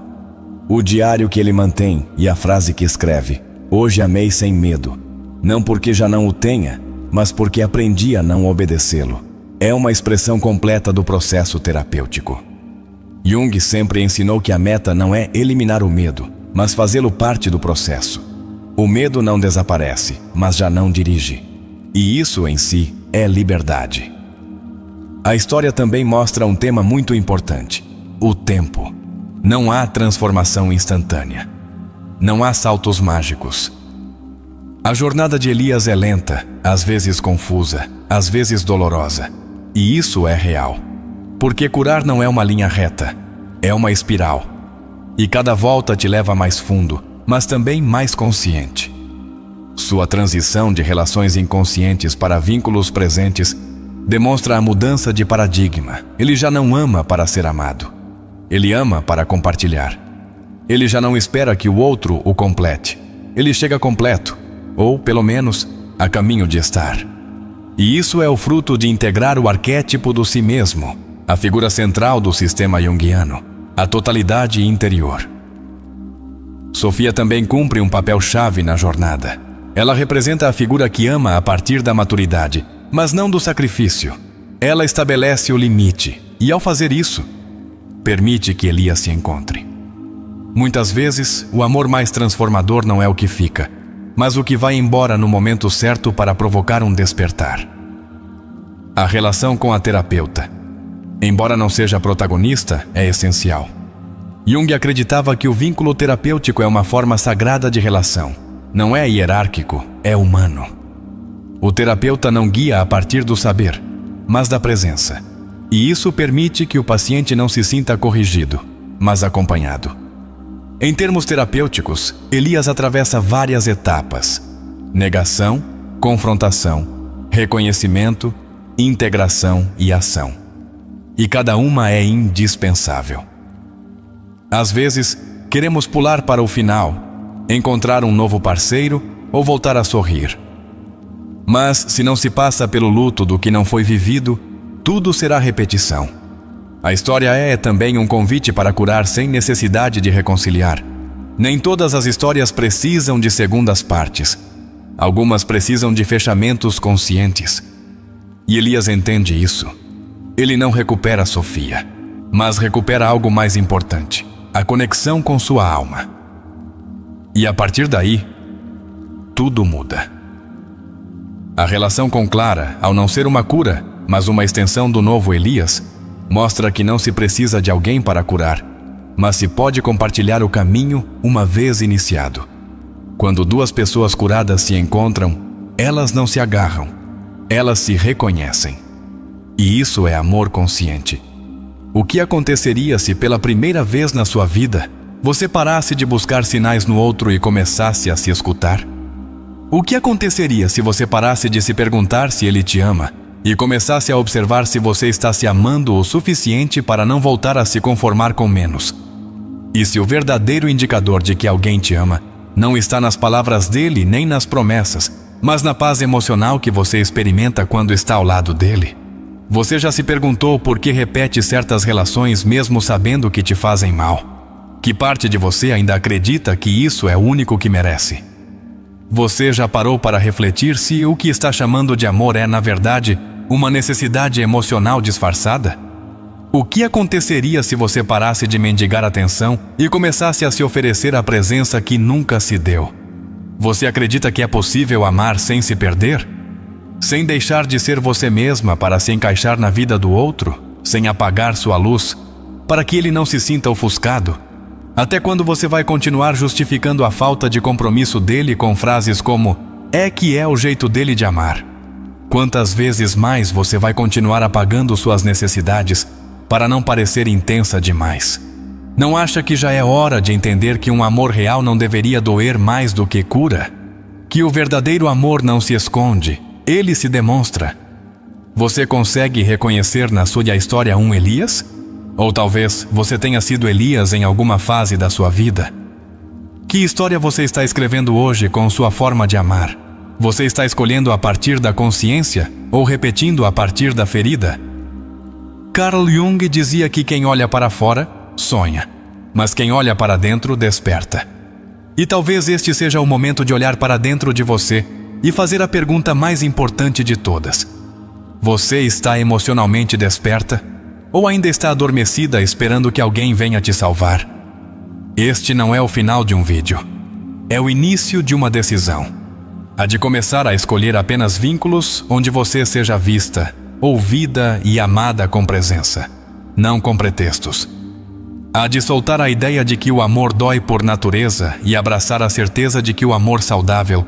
O diário que ele mantém e a frase que escreve, hoje amei sem medo, não porque já não o tenha, mas porque aprendi a não obedecê-lo, é uma expressão completa do processo terapêutico. Jung sempre ensinou que a meta não é eliminar o medo, mas fazê-lo parte do processo. O medo não desaparece, mas já não dirige. E isso em si é liberdade. A história também mostra um tema muito importante: o tempo. Não há transformação instantânea. Não há saltos mágicos. A jornada de Elias é lenta, às vezes confusa, às vezes dolorosa. E isso é real. Porque curar não é uma linha reta, é uma espiral. E cada volta te leva mais fundo, mas também mais consciente. Sua transição de relações inconscientes para vínculos presentes demonstra a mudança de paradigma. Ele já não ama para ser amado. Ele ama para compartilhar. Ele já não espera que o outro o complete. Ele chega completo, ou, pelo menos, a caminho de estar. E isso é o fruto de integrar o arquétipo do si mesmo, a figura central do sistema junguiano, a totalidade interior. Sofia também cumpre um papel-chave na jornada. Ela representa a figura que ama a partir da maturidade, mas não do sacrifício. Ela estabelece o limite, e ao fazer isso, permite que Elias se encontre. Muitas vezes, o amor mais transformador não é o que fica, mas o que vai embora no momento certo para provocar um despertar. A relação com a terapeuta, embora não seja protagonista, é essencial. Jung acreditava que o vínculo terapêutico é uma forma sagrada de relação. Não é hierárquico, é humano. O terapeuta não guia a partir do saber, mas da presença. E isso permite que o paciente não se sinta corrigido, mas acompanhado. Em termos terapêuticos, Elias atravessa várias etapas: negação, confrontação, reconhecimento, integração e ação. E cada uma é indispensável. Às vezes, queremos pular para o final, encontrar um novo parceiro ou voltar a sorrir. Mas, se não se passa pelo luto do que não foi vivido, tudo será repetição. A história é também um convite para curar sem necessidade de reconciliar. Nem todas as histórias precisam de segundas partes. Algumas precisam de fechamentos conscientes. E Elias entende isso. Ele não recupera Sofia, mas recupera algo mais importante: a conexão com sua alma. E a partir daí, tudo muda. A relação com Clara, ao não ser uma cura, mas uma extensão do novo Elias, mostra que não se precisa de alguém para curar, mas se pode compartilhar o caminho uma vez iniciado. Quando duas pessoas curadas se encontram, elas não se agarram, elas se reconhecem. E isso é amor consciente. O que aconteceria se pela primeira vez na sua vida você parasse de buscar sinais no outro e começasse a se escutar? O que aconteceria se você parasse de se perguntar se ele te ama e começasse a observar se você está se amando o suficiente para não voltar a se conformar com menos? E se o verdadeiro indicador de que alguém te ama não está nas palavras dele nem nas promessas, mas na paz emocional que você experimenta quando está ao lado dele? Você já se perguntou por que repete certas relações mesmo sabendo que te fazem mal? Que parte de você ainda acredita que isso é o único que merece? Você já parou para refletir se o que está chamando de amor é, na verdade, uma necessidade emocional disfarçada? O que aconteceria se você parasse de mendigar atenção e começasse a se oferecer a presença que nunca se deu? Você acredita que é possível amar sem se perder? Sem deixar de ser você mesma para se encaixar na vida do outro? Sem apagar sua luz, para que ele não se sinta ofuscado? Até quando você vai continuar justificando a falta de compromisso dele com frases como "é que é o jeito dele de amar"? Quantas vezes mais você vai continuar apagando suas necessidades para não parecer intensa demais? Não acha que já é hora de entender que um amor real não deveria doer mais do que cura? Que o verdadeiro amor não se esconde, ele se demonstra. Você consegue reconhecer na sua história um Elias? Ou talvez você tenha sido Elias em alguma fase da sua vida? Que história você está escrevendo hoje com sua forma de amar? Você está escolhendo a partir da consciência ou repetindo a partir da ferida? Carl Jung dizia que quem olha para fora, sonha, mas quem olha para dentro, desperta. E talvez este seja o momento de olhar para dentro de você e fazer a pergunta mais importante de todas: você está emocionalmente desperta? Ou ainda está adormecida esperando que alguém venha te salvar? Este não é o final de um vídeo. É o início de uma decisão. A de começar a escolher apenas vínculos onde você seja vista, ouvida e amada com presença, não com pretextos. A de soltar a ideia de que o amor dói por natureza e abraçar a certeza de que o amor saudável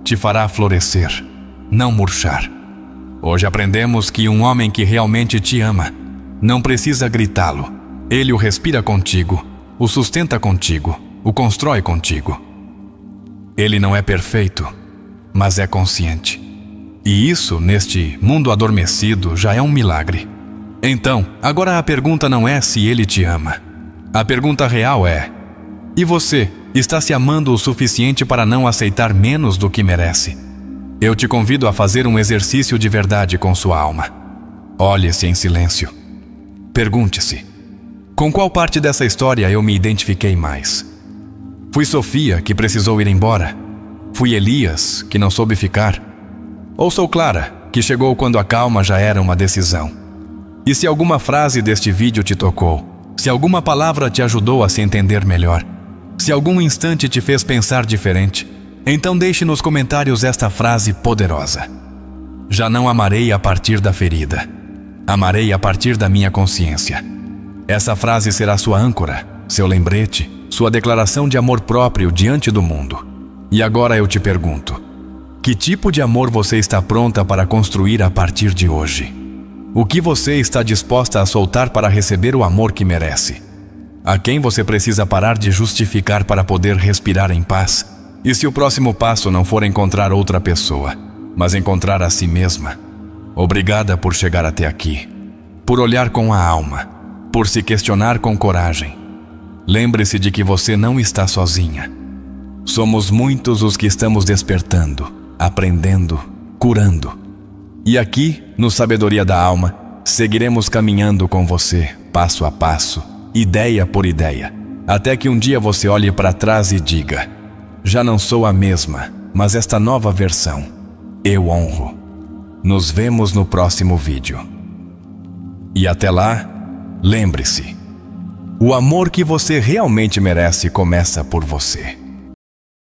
te fará florescer, não murchar. Hoje aprendemos que um homem que realmente te ama não precisa gritá-lo. Ele o respira contigo, o sustenta contigo, o constrói contigo. Ele não é perfeito, mas é consciente. E isso, neste mundo adormecido, já é um milagre. Então, agora a pergunta não é se ele te ama. A pergunta real é: e você está se amando o suficiente para não aceitar menos do que merece? Eu te convido a fazer um exercício de verdade com sua alma. Olhe-se em silêncio. Pergunte-se: com qual parte dessa história eu me identifiquei mais? Fui Sofia, que precisou ir embora? Fui Elias, que não soube ficar? Ou sou Clara, que chegou quando a calma já era uma decisão? E se alguma frase deste vídeo te tocou, se alguma palavra te ajudou a se entender melhor, se algum instante te fez pensar diferente, então deixe nos comentários esta frase poderosa: já não amarei a partir da ferida. Amarei a partir da minha consciência. Essa frase será sua âncora, seu lembrete, sua declaração de amor próprio diante do mundo. E agora eu te pergunto: que tipo de amor você está pronta para construir a partir de hoje? O que você está disposta a soltar para receber o amor que merece? A quem você precisa parar de justificar para poder respirar em paz? E se o próximo passo não for encontrar outra pessoa, mas encontrar a si mesma? Obrigada por chegar até aqui, por olhar com a alma, por se questionar com coragem. Lembre-se de que você não está sozinha. Somos muitos os que estamos despertando, aprendendo, curando. E aqui, no Sabedoria da Alma, seguiremos caminhando com você, passo a passo, ideia por ideia, até que um dia você olhe para trás e diga: já não sou a mesma, mas esta nova versão, eu honro. Nos vemos no próximo vídeo. E até lá, lembre-se, o amor que você realmente merece começa por você.